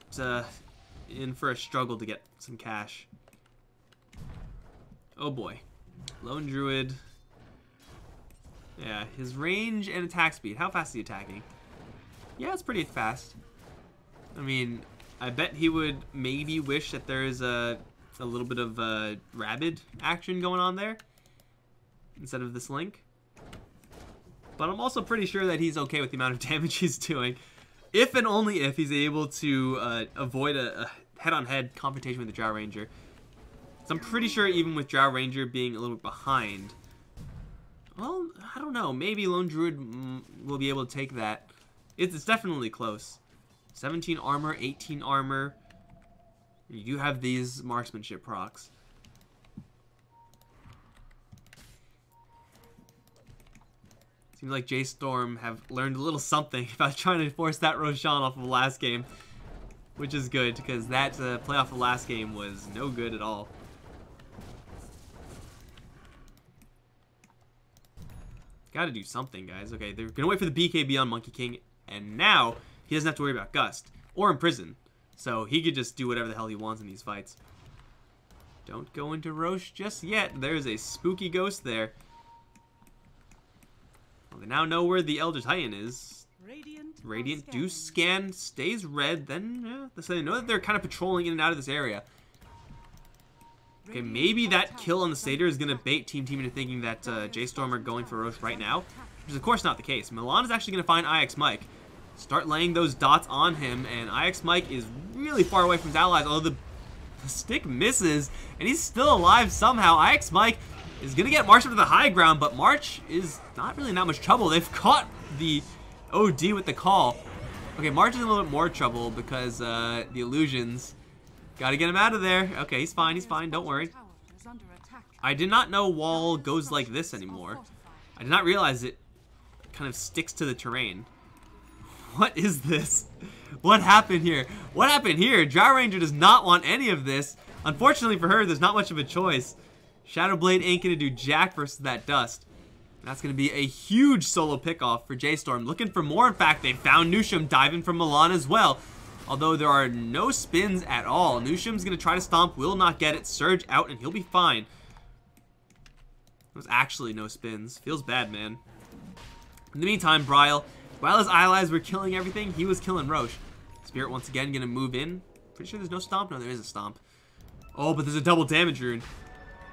in for a struggle to get some cash. Oh boy. Lone Druid. Yeah, his range and attack speed. How fast is he attacking? Yeah, it's pretty fast. I mean, I bet he would maybe wish that there's a little bit of rabid action going on there instead of this Link. But I'm also pretty sure that he's okay with the amount of damage he's doing. If and only if he's able to avoid a head-on-head confrontation with the Drow Ranger. So I'm pretty sure even with Drow Ranger being a little bit behind, well, I don't know. Maybe Lone Druid will be able to take that. It's definitely close. 17 armor, 18 armor. You do have these marksmanship procs. Seems like J.Storm have learned a little something about trying to force that Roshan off of the last game. Which is good, because that play off the last game was no good at all. Gotta do something, guys. Okay, they're gonna wait for the BKB on Monkey King, and now he doesn't have to worry about Gust or Imprison. So he could just do whatever the hell he wants in these fights. Don't go into Roche just yet. There's a spooky ghost there. Well, they now know where the Elder Titan is. Radiant do scan, stays red, then so they know that they're kind of patrolling in and out of this area. Okay, maybe that kill on the Satyr is going to bait Team into thinking that J.Storm are going for Roche right now, which is of course not the case. Milan is actually going to find IX Mike, start laying those dots on him, and IX Mike is really far away from his allies, although the stick misses, and he's still alive somehow. IX Mike is going to get March up to the high ground, but March is not really in that much trouble. They've caught the OD with the call. Okay, March is in a little bit more trouble because the illusions. Gotta get him out of there. Okay, he's fine, don't worry. I did not know wall goes like this anymore. I did not realize it kind of sticks to the terrain. What is this? What happened here? What happened here? Drow Ranger does not want any of this. Unfortunately for her, there's not much of a choice. Shadowblade ain't gonna do jack versus that dust. That's going to be a huge solo pickoff for J.Storm. Looking for more. In fact, they found Nusham diving from Milan as well. Although there are no spins at all. Nusham's going to try to stomp, will not get it. Surge out, and he'll be fine. There's actually no spins. Feels bad, man. In the meantime, Bryle, while his allies were killing everything, he was killing Roche. Spirit once again going to move in. Pretty sure there's no stomp. No, there is a stomp. Oh, but there's a double damage rune.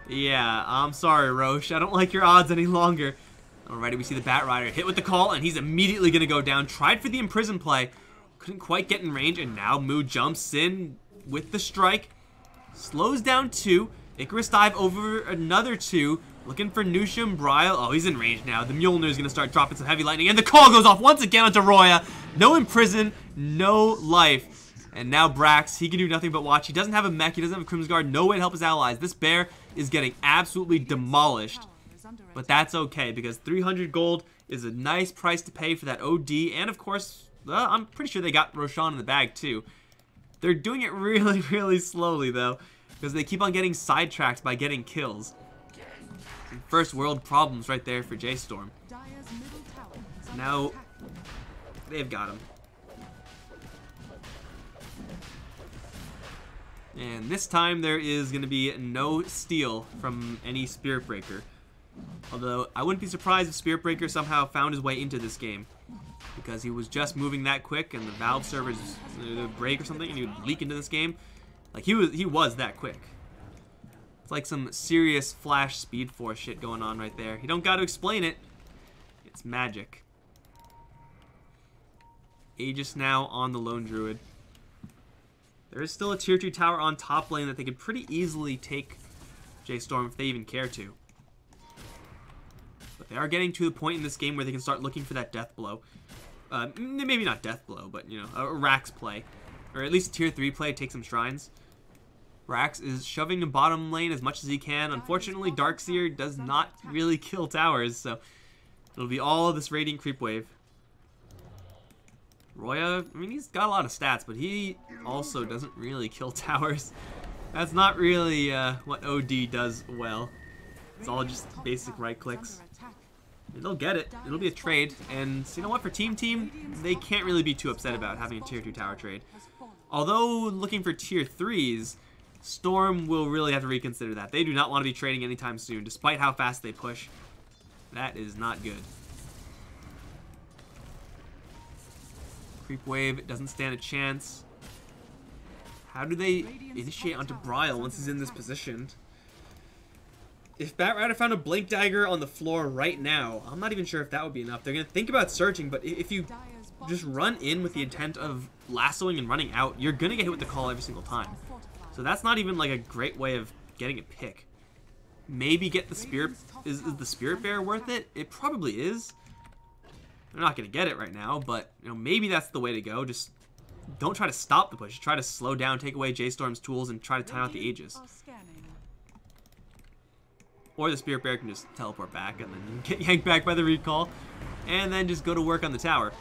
Yeah, I'm sorry, Roche. I don't like your odds any longer. Alrighty, we see the Bat Rider hit with the call, and he's immediately going to go down. Tried for the Imprison play. Couldn't quite get in range, and now Moo jumps in with the strike. Slows down 2. Icarus dive over another 2. Looking for Nusham, Bryle. Oh, he's in range now. The Mjolnir's going to start dropping some heavy lightning, and the call goes off once again onto Roya. No Imprison, no life. And now Brax, he can do nothing but watch. He doesn't have a mech, he doesn't have a Crimson Guard, no way to help his allies. This bear is getting absolutely demolished. But that's okay, because 300 gold is a nice price to pay for that OD. And of course, I'm pretty sure they got Roshan in the bag too. They're doing it really, really slowly though, because they keep on getting sidetracked by getting kills. First world problems right there for J.Storm. Now, they've got him. And this time there is going to be no steal from any Spirit Breaker. Although I wouldn't be surprised if Spirit Breaker somehow found his way into this game, because he was just moving that quick and the Valve servers would break or something and he would leak into this game. Like he was that quick. It's like some serious Flash Speed Force shit going on right there. You don't got to explain it. It's magic. Aegis now on the Lone Druid. There is still a tier 2 tower on top lane that they could pretty easily take J.Storm if they even care to. But they are getting to the point in this game where they can start looking for that death blow. Maybe not death blow, but, you know, a Rax play. Or at least tier 3 play, take some shrines. Rax is shoving the bottom lane as much as he can. Unfortunately, Darkseer does not really kill towers, so it'll be all of this Radiant creep wave. Roya, I mean, he's got a lot of stats, but he also doesn't really kill towers. That's not really what OD does well. It's all just basic right clicks. And they'll get it. It'll be a trade. And you know what? For Team, they can't really be too upset about having a tier 2 tower trade. Although, looking for tier 3s, Storm will really have to reconsider that. They do not want to be trading anytime soon, despite how fast they push. That is not good. Creep wave doesn't stand a chance. How do they initiate onto Bryle once he's in this position? If Batrider found a Blink Dagger on the floor right now, I'm not even sure if that would be enough. They're going to think about searching, but if you just run in with the intent of lassoing and running out, you're going to get hit with the call every single time. So that's not even like a great way of getting a pick. Maybe get the Spirit... Is the Spirit Bear worth it? It probably is. They're not going to get it right now, but you know, maybe that's the way to go. Just don't try to stop the push. Try to slow down, take away J.Storm's tools, and try to time out the Aegis. Or the Spirit Bear can just teleport back and then get yanked back by the recall. And then just go to work on the tower.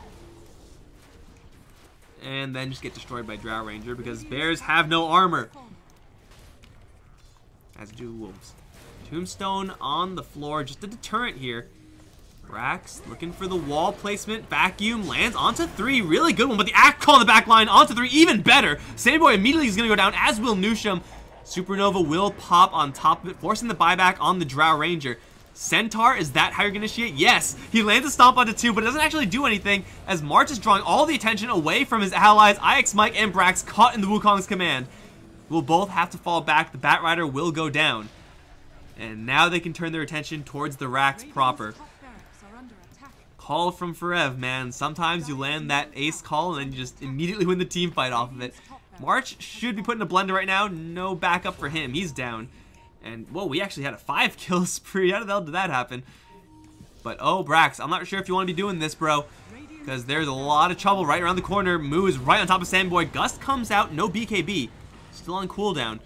And then just get destroyed by Drow Ranger because bears have no armor. As do wolves. Tombstone on the floor, just a deterrent here. Rax looking for the wall placement. Vacuum lands onto 3. Really good one, but the act call in the back line onto 3, even better. Sandboy immediately is going to go down, as will Nusham. Supernova will pop on top of it, forcing the buyback on the Drow Ranger. Centaur, is that how you're going to initiate? Yes. He lands a stomp onto 2, but it doesn't actually do anything, as March is drawing all the attention away from his allies. IX Mike and Brax caught in the Wukong's command. Will both have to fall back. The Batrider will go down. And now they can turn their attention towards the Rax proper. Call from Forev, man. Sometimes you land that ace call and then you just immediately win the team fight off of it. March should be put in a blender right now. No backup for him. He's down. And, whoa, we actually had a 5-kill spree. How the hell did that happen? But, oh, Brax, I'm not sure if you want to be doing this, bro. Because there's a lot of trouble right around the corner. Moo is right on top of Sandboy. Gust comes out. No BKB. Still on cooldown.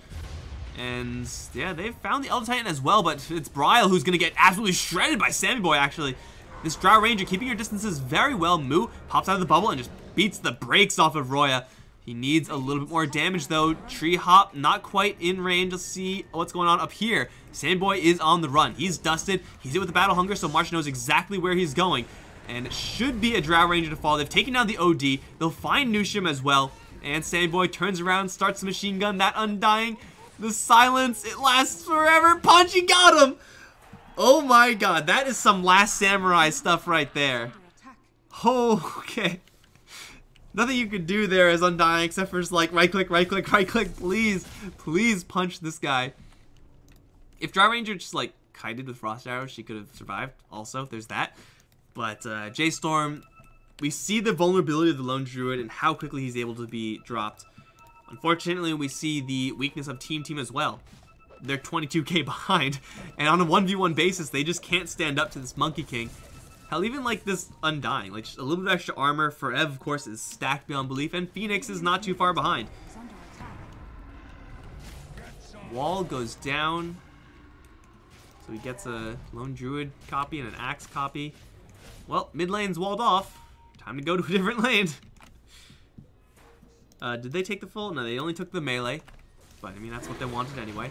And, yeah, they've found the Elder Titan as well. But it's Bryle who's going to get absolutely shredded by Sandboy, actually. This Drow Ranger keeping your distances very well. Moo pops out of the bubble and just beats the brakes off of Roya. He needs a little bit more damage, though. Tree Hop, not quite in range. Let's see what's going on up here. Sandboy is on the run. He's dusted. He's hit with the Battle Hunger, so March knows exactly where he's going. And it should be a Drow Ranger to fall. They've taken down the OD. They'll find Nusham as well. And Sandboy turns around, starts the machine gun. That Undying. The silence, it lasts forever. Punch, he got him! Oh my god, that is some Last Samurai stuff right there. Oh, okay. Nothing you could do there as Undying except for just like right click, right click, right click. Please, please punch this guy. If Drow Ranger just like kited with Frost Arrows, she could have survived. Also, there's that. But J.Storm, we see the vulnerability of the Lone Druid and how quickly he's able to be dropped. Unfortunately, we see the weakness of Team as well. They're 22k behind, and on a 1v1 basis, they just can't stand up to this Monkey King. Hell, even like this Undying, like just a little bit of extra armor. Forev, of course, is stacked beyond belief, and Phoenix is not too far behind. Wall goes down, so he gets a Lone Druid copy and an Axe copy. Well, mid lane's walled off. Time to go to a different lane. Did they take the full? No, they only took the melee. But, I mean, that's what they wanted anyway.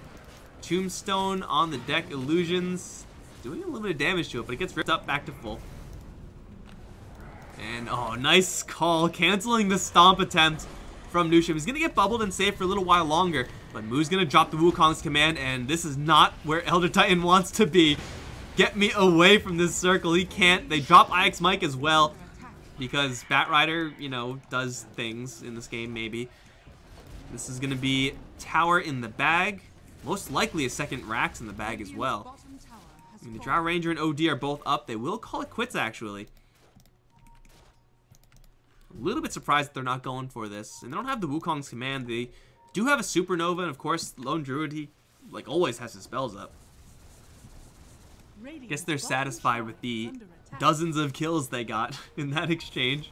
Tombstone on the deck. Illusions doing a little bit of damage to it, but it gets ripped up back to full. And, oh, nice call. Canceling the stomp attempt from Nusham. He's going to get bubbled and saved for a little while longer. But Moo's going to drop the Wukong's command, and this is not where Elder Titan wants to be. Get me away from this circle. He can't. They drop IX Mike as well. Because Batrider, you know, does things in this game, maybe. This is going to be tower in the bag. Most likely a second Rax in the bag as well. I mean, the Drow Ranger and OD are both up. They will call it quits, actually. A little bit surprised that they're not going for this. And they don't have the Wukong's command. They do have a Supernova, and of course, Lone Druid, he, like, always has his spells up. I guess they're satisfied with the dozens of kills they got in that exchange.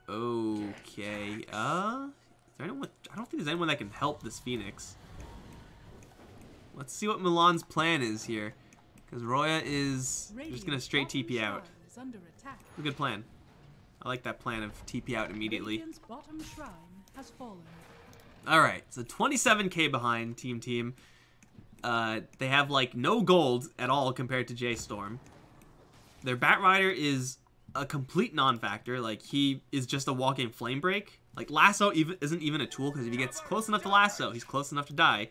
Okay, is there anyone? I don't think there's anyone that can help this Phoenix. Let's see what Milan's plan is here. Because Roya is just going to straight TP out. It's a good plan. I like that plan of TP out immediately. Alright, so 27k behind Team. They have like no gold at all compared to J.Storm. Their Batrider is a complete non-factor. Like, he is just a walking flame break. Like, lasso isn't even a tool, because if he gets close enough to lasso, he's close enough to die.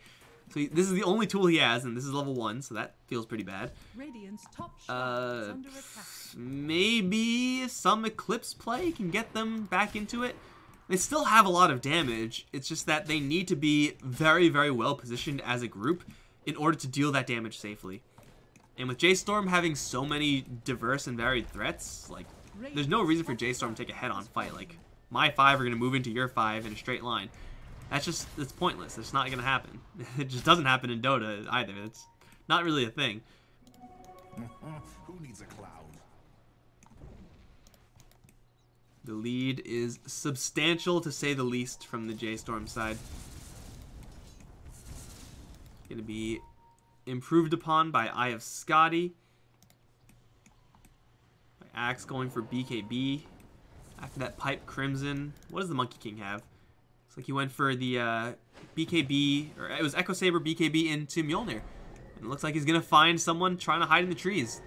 So this is the only tool he has, and this is level 1, so that feels pretty bad. Radiant's top shrine is under attack. Maybe some Eclipse play can get them back into it. They still have a lot of damage. It's just that they need to be very, very well positioned as a group in order to deal that damage safely. And with J.Storm having so many diverse and varied threats, like, there's no reason for J.Storm to take a head-on fight. Like, my 5 are going to move into your 5 in a straight line. It's pointless. It's not going to happen. It just doesn't happen in Dota either. It's not really a thing. Who needs a cloud? The lead is substantial, to say the least, from the J.Storm side. Going to be improved upon by Eye of Scotty. By Axe going for BKB. After that Pipe Crimson. What does the Monkey King have? Looks like he went for the BKB, or it was Echo Saber BKB into Mjolnir. And it looks like he's going to find someone trying to hide in the trees.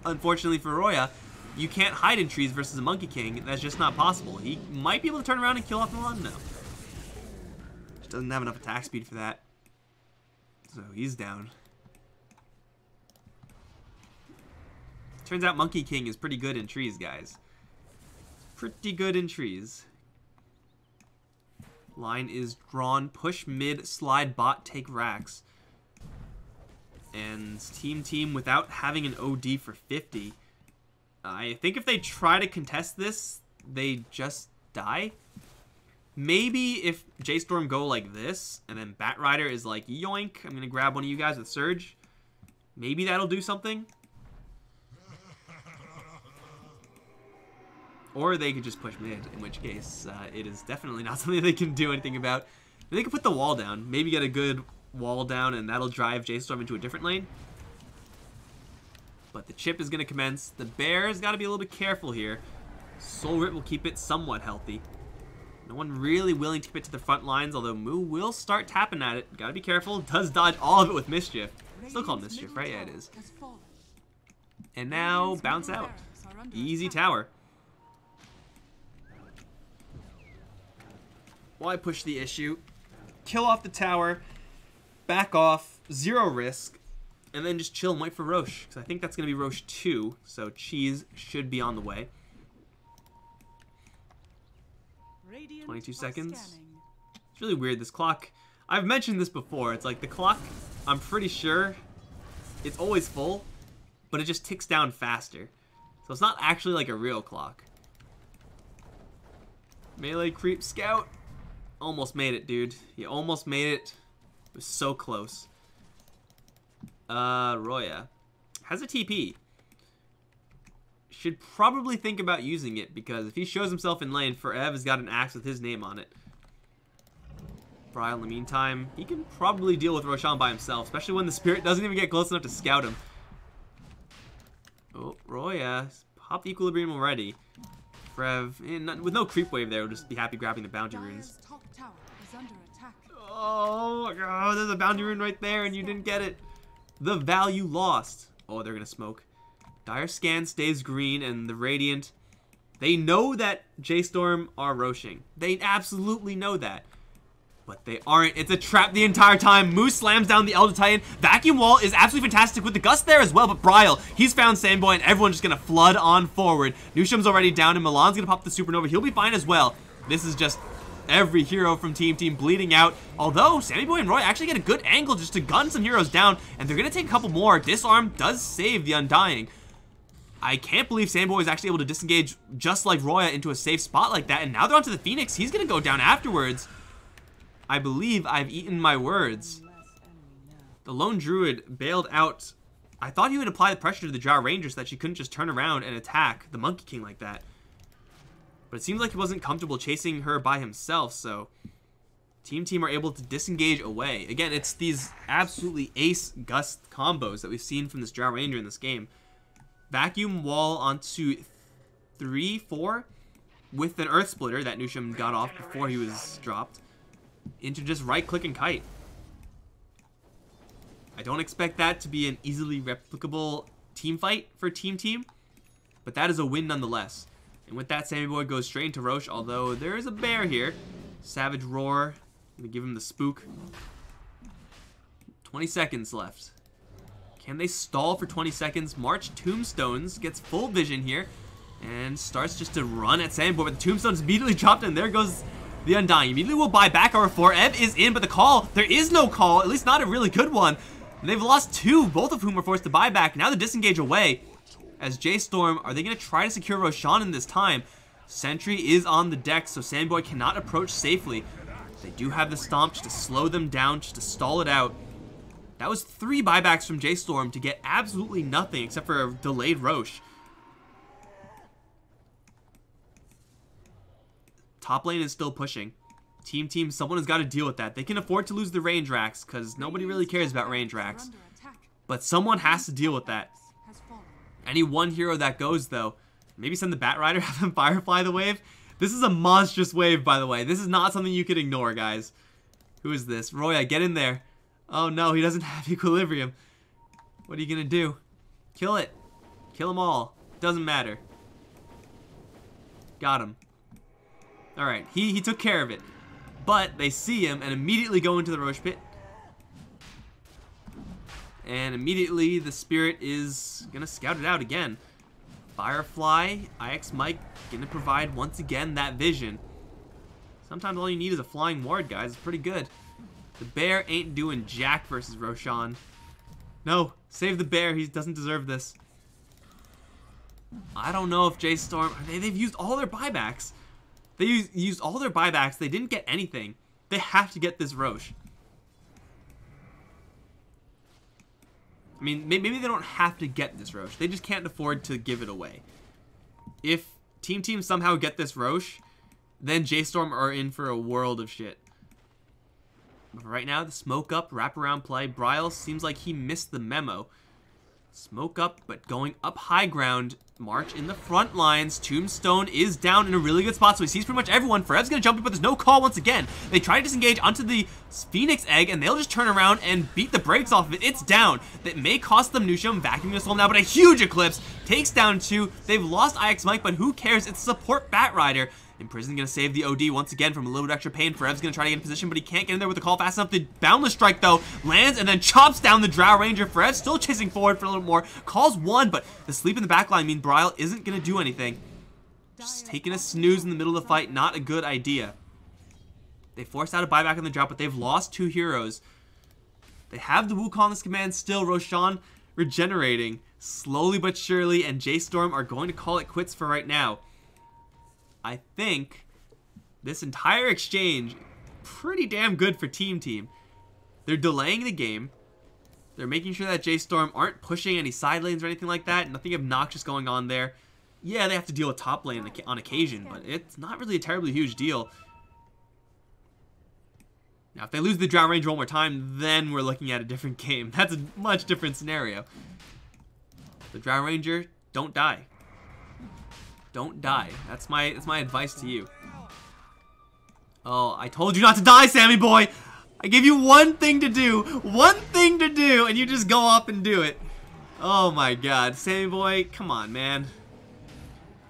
Unfortunately for Roya, you can't hide in trees versus a Monkey King. That's just not possible. He might be able to turn around and kill off Milan. No. Just doesn't have enough attack speed for that. So he's down. Turns out Monkey King is pretty good in trees, guys. Pretty good in trees. Line is drawn. Push mid, slide bot, take racks. And team without having an OD for 50. I think if they try to contest this, they just die. Maybe if J.Storm go like this, and then Batrider is like, yoink, I'm going to grab one of you guys with Surge. Maybe that'll do something. Or they could just push mid, in which case it is definitely not something they can do anything about. They could put the wall down. Maybe get a good wall down, and that'll drive J.Storm into a different lane. But the chip is going to commence. The Bear's got to be a little bit careful here. Soul Rip will keep it somewhat healthy. No one really willing to commit to the front lines, although Moo will start tapping at it. Got to be careful. Does dodge all of it with Mischief. Still called Mischief, right? Yeah, it is. And now, bounce out. Easy tower. Why push the issue? Kill off the tower. Back off. 0 risk. And then just chill and wait for Roche. Because I think that's going to be Roche 2. So Cheese should be on the way. 22 seconds. It's really weird, this clock. I've mentioned this before. It's like the clock, I'm pretty sure it's always full, but it just ticks down faster. So it's not actually like a real clock. Melee creep scout. Almost made it, dude. You almost made it. It was so close. Roya has a TP. Should probably think about using it, because if he shows himself in lane, Forev has got an axe with his name on it. Brian, in the meantime, he can probably deal with Roshan by himself, especially when the Spirit doesn't even get close enough to scout him. Oh, Roya popped Equilibrium already. Forev, with no creep wave there, will just be happy grabbing the bounty runes. Oh my god, there's a bounty rune right there and you didn't get it. The value lost. Oh, they're gonna smoke. Dire Scan stays green, and the Radiant, they know that J.Storm are roshing. They absolutely know that. But they aren't. It's a trap the entire time. Moose slams down the Elder Titan. Vacuum Wall is absolutely fantastic with the Gust there as well, but Bryle, he's found Sandboy, and everyone's just going to flood on forward. Nusham's already down, and Milan's going to pop the Supernova. He'll be fine as well. This is just every hero from Team bleeding out. Although, Sammy Boy and Roy actually get a good angle just to gun some heroes down, and they're going to take a couple more. Disarm does save the Undying. I can't believe Sandboy is actually able to disengage just like Roya into a safe spot like that, and now they're onto the Phoenix. He's going to go down afterwards. I believe I've eaten my words. The Lone Druid bailed out. I thought he would apply the pressure to the Drow Ranger so that she couldn't just turn around and attack the Monkey King like that. But it seems like he wasn't comfortable chasing her by himself, so Team are able to disengage away. Again, it's these absolutely ace Gust combos that we've seen from this Drow Ranger in this game. Vacuum Wall onto 3, 4 with an Earth Splitter that Nusham got off before he was dropped into just right click and kite. I don't expect that to be an easily replicable team fight for Team, but that is a win nonetheless. And with that, Sammy Boy goes straight into Roche, although there is a bear here. Savage Roar, gonna give him the spook. 20 seconds left. Can they stall for 20 seconds? March Tombstones gets full vision here and starts just to run at Sandboy, but the Tombstones immediately dropped and there goes the Undying. Immediately will buy back our 4. Ev is in, but the call, there is no call, at least not a really good one. And they've lost 2, both of whom are forced to buy back. Now the disengage away as J.Storm, are they going to try to secure Roshan in this time? Sentry is on the deck, so Sandboy cannot approach safely. They do have the Stomp just to slow them down, just to stall it out. That was 3 buybacks from J.Storm to get absolutely nothing except for a delayed Rosh. Top lane is still pushing. Team, someone has got to deal with that. They can afford to lose the range racks because nobody really cares about range racks. But someone has to deal with that. Any one hero that goes, though, maybe send the Bat Rider, have them Firefly the wave. This is a monstrous wave, by the way. This is not something you could ignore, guys. Who is this? Roya, get in there. Oh, no, he doesn't have Equilibrium. What are you going to do? Kill it. Kill them all. Doesn't matter. Got him. Alright, he took care of it. But they see him and immediately go into the Rosh Pit. And immediately the Spirit is going to scout it out again. Firefly, IX Mike, going to provide once again that vision. Sometimes all you need is a flying ward, guys. It's pretty good. The bear ain't doing jack versus Roshan. No, save the bear. He doesn't deserve this. I don't know if J.Storm... They've used all their buybacks. They used all their buybacks. They didn't get anything. They have to get this Rosh. I mean, maybe they don't have to get this Rosh. They just can't afford to give it away. If Team somehow get this Rosh, then J.Storm are in for a world of shit. But right now, the smoke up, wraparound play. Bryles seems like he missed the memo. Smoke up, but going up high ground. March in the front lines. Tombstone is down in a really good spot, so he sees pretty much everyone. Forev's going to jump in, but there's no call once again. They try to disengage onto the Phoenix Egg, and they'll just turn around and beat the brakes off of it. It's down. That may cost them Nusham, vacuuming the soul now, but a huge Eclipse takes down 2. They've lost IX Mike, but who cares? It's support Bat Rider. Imprison going to save the OD once again from a little bit extra pain. Forev's going to try to get in position, but he can't get in there with the call fast enough. The Boundless Strike, though, lands and then chops down the Drow Ranger. Forev still chasing forward for a little more. Calls 1, but the sleep in the back line means Bryle isn't going to do anything. Just taking a snooze in the middle of the fight, not a good idea. They forced out a buyback on the drop, but they've lost 2 heroes. They have the Wukong in this command still. Roshan regenerating slowly but surely, and J.Storm are going to call it quits for right now. I think this entire exchange, pretty damn good for Team. They're delaying the game. They're making sure that J.Storm aren't pushing any side lanes or anything like that. Nothing obnoxious going on there. Yeah, they have to deal with top lane on occasion, but it's not really a terribly huge deal. Now, if they lose the Drow Ranger one more time, then we're looking at a different game. That's a much different scenario. The Drow Ranger, don't die. Don't die. That's my advice to you. Oh, I told you not to die, Sammy boy. I gave you one thing to do, and you just go off and do it. Oh my God, Sammy boy, come on, man.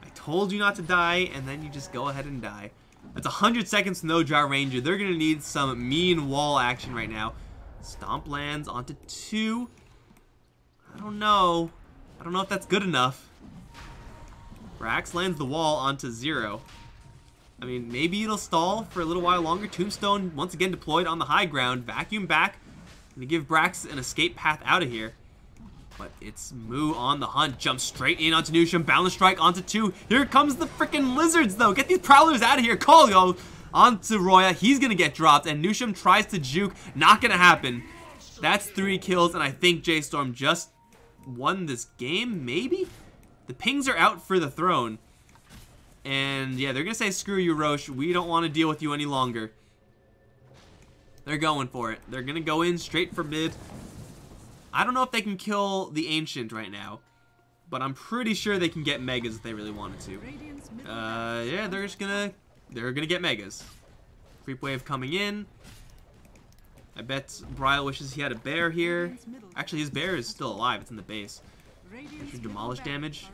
I told you not to die, and then you just go ahead and die. That's 100 seconds to no Drow Ranger. They're gonna need some mean wall action right now. Stomp lands onto 2. I don't know if that's good enough. Brax lands the wall onto 0. I mean, maybe it'll stall for a little while longer. Tombstone once again deployed on the high ground. Vacuum back. Gonna give Brax an escape path out of here. But it's Moo on the hunt. Jumps straight in onto Nusham. Boundless Strike onto 2. Here comes the freaking lizards, though. Get these Prowlers out of here. Kolio onto Roya. He's gonna get dropped. And Nusham tries to juke. Not gonna happen. That's 3 kills. And I think J.Storm just won this game, maybe? The pings are out for the throne. And yeah, they're going to say, screw you, Rosh. We don't want to deal with you any longer. They're going for it. They're going to go in straight for mid. I don't know if they can kill the Ancient right now. But I'm pretty sure they can get Megas if they really wanted to. Yeah, they're gonna get Megas. Creep wave coming in. I bet Bryle wishes he had a bear here. Actually, his bear is still alive. It's in the base. Demolish damage.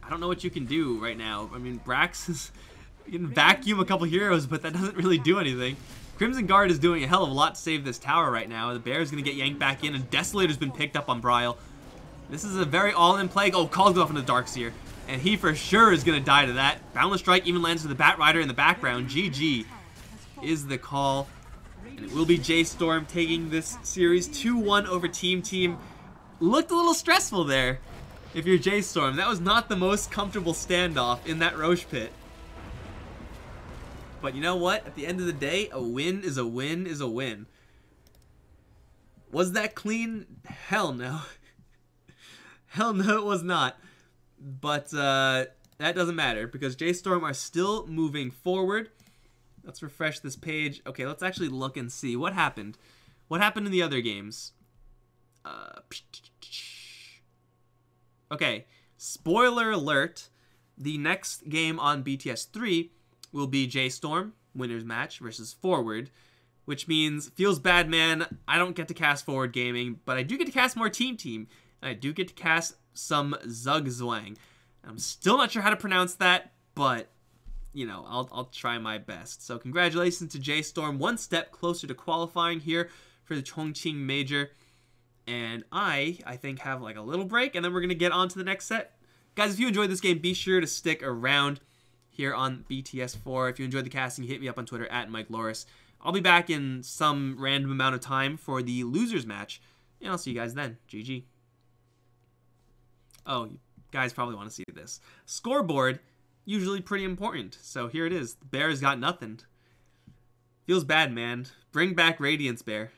I don't know what you can do right now. I mean, Brax is... You can vacuum a couple heroes, but that doesn't really do anything. Crimson Guard is doing a hell of a lot to save this tower right now. The Bear is going to get yanked back in, and Desolator's been picked up on Bryle. This is a very all-in play. Oh, calls go off into the Darkseer, and he for sure is going to die to that. Boundless Strike even lands to the Bat Rider in the background. GG is the call, and it will be J.Storm taking this series 2-1 over Team. Looked a little stressful there if you're J.Storm. That was not the most comfortable standoff in that Roche pit. But you know what? At the end of the day, a win is a win is a win. Was that clean? Hell no. Hell no, it was not. But that doesn't matter because J.Storm are still moving forward. Let's refresh this page. Okay, let's actually look and see what happened. What happened in the other games? Okay, spoiler alert. The next game on BTS 3 will be J.Storm, winners match, versus Forward, which means, feels bad, man, I don't get to cast Forward Gaming, but I do get to cast more Team, and I do get to cast some Zugzwang. I'm still not sure how to pronounce that, but, you know, I'll try my best. So congratulations to J.Storm, one step closer to qualifying here for the Chongqing Major, and I think, have like a little break, and then we're going to get on to the next set. Guys, if you enjoyed this game, be sure to stick around here on BTS4. If you enjoyed the casting, hit me up on Twitter at Mikelorus. I'll be back in some random amount of time for the losers match, and I'll see you guys then. GG. Oh, you guys probably want to see this. Scoreboard, usually pretty important, so here it is. The Bear's got nothing. Feels bad, man. Bring back Radiance, Bear.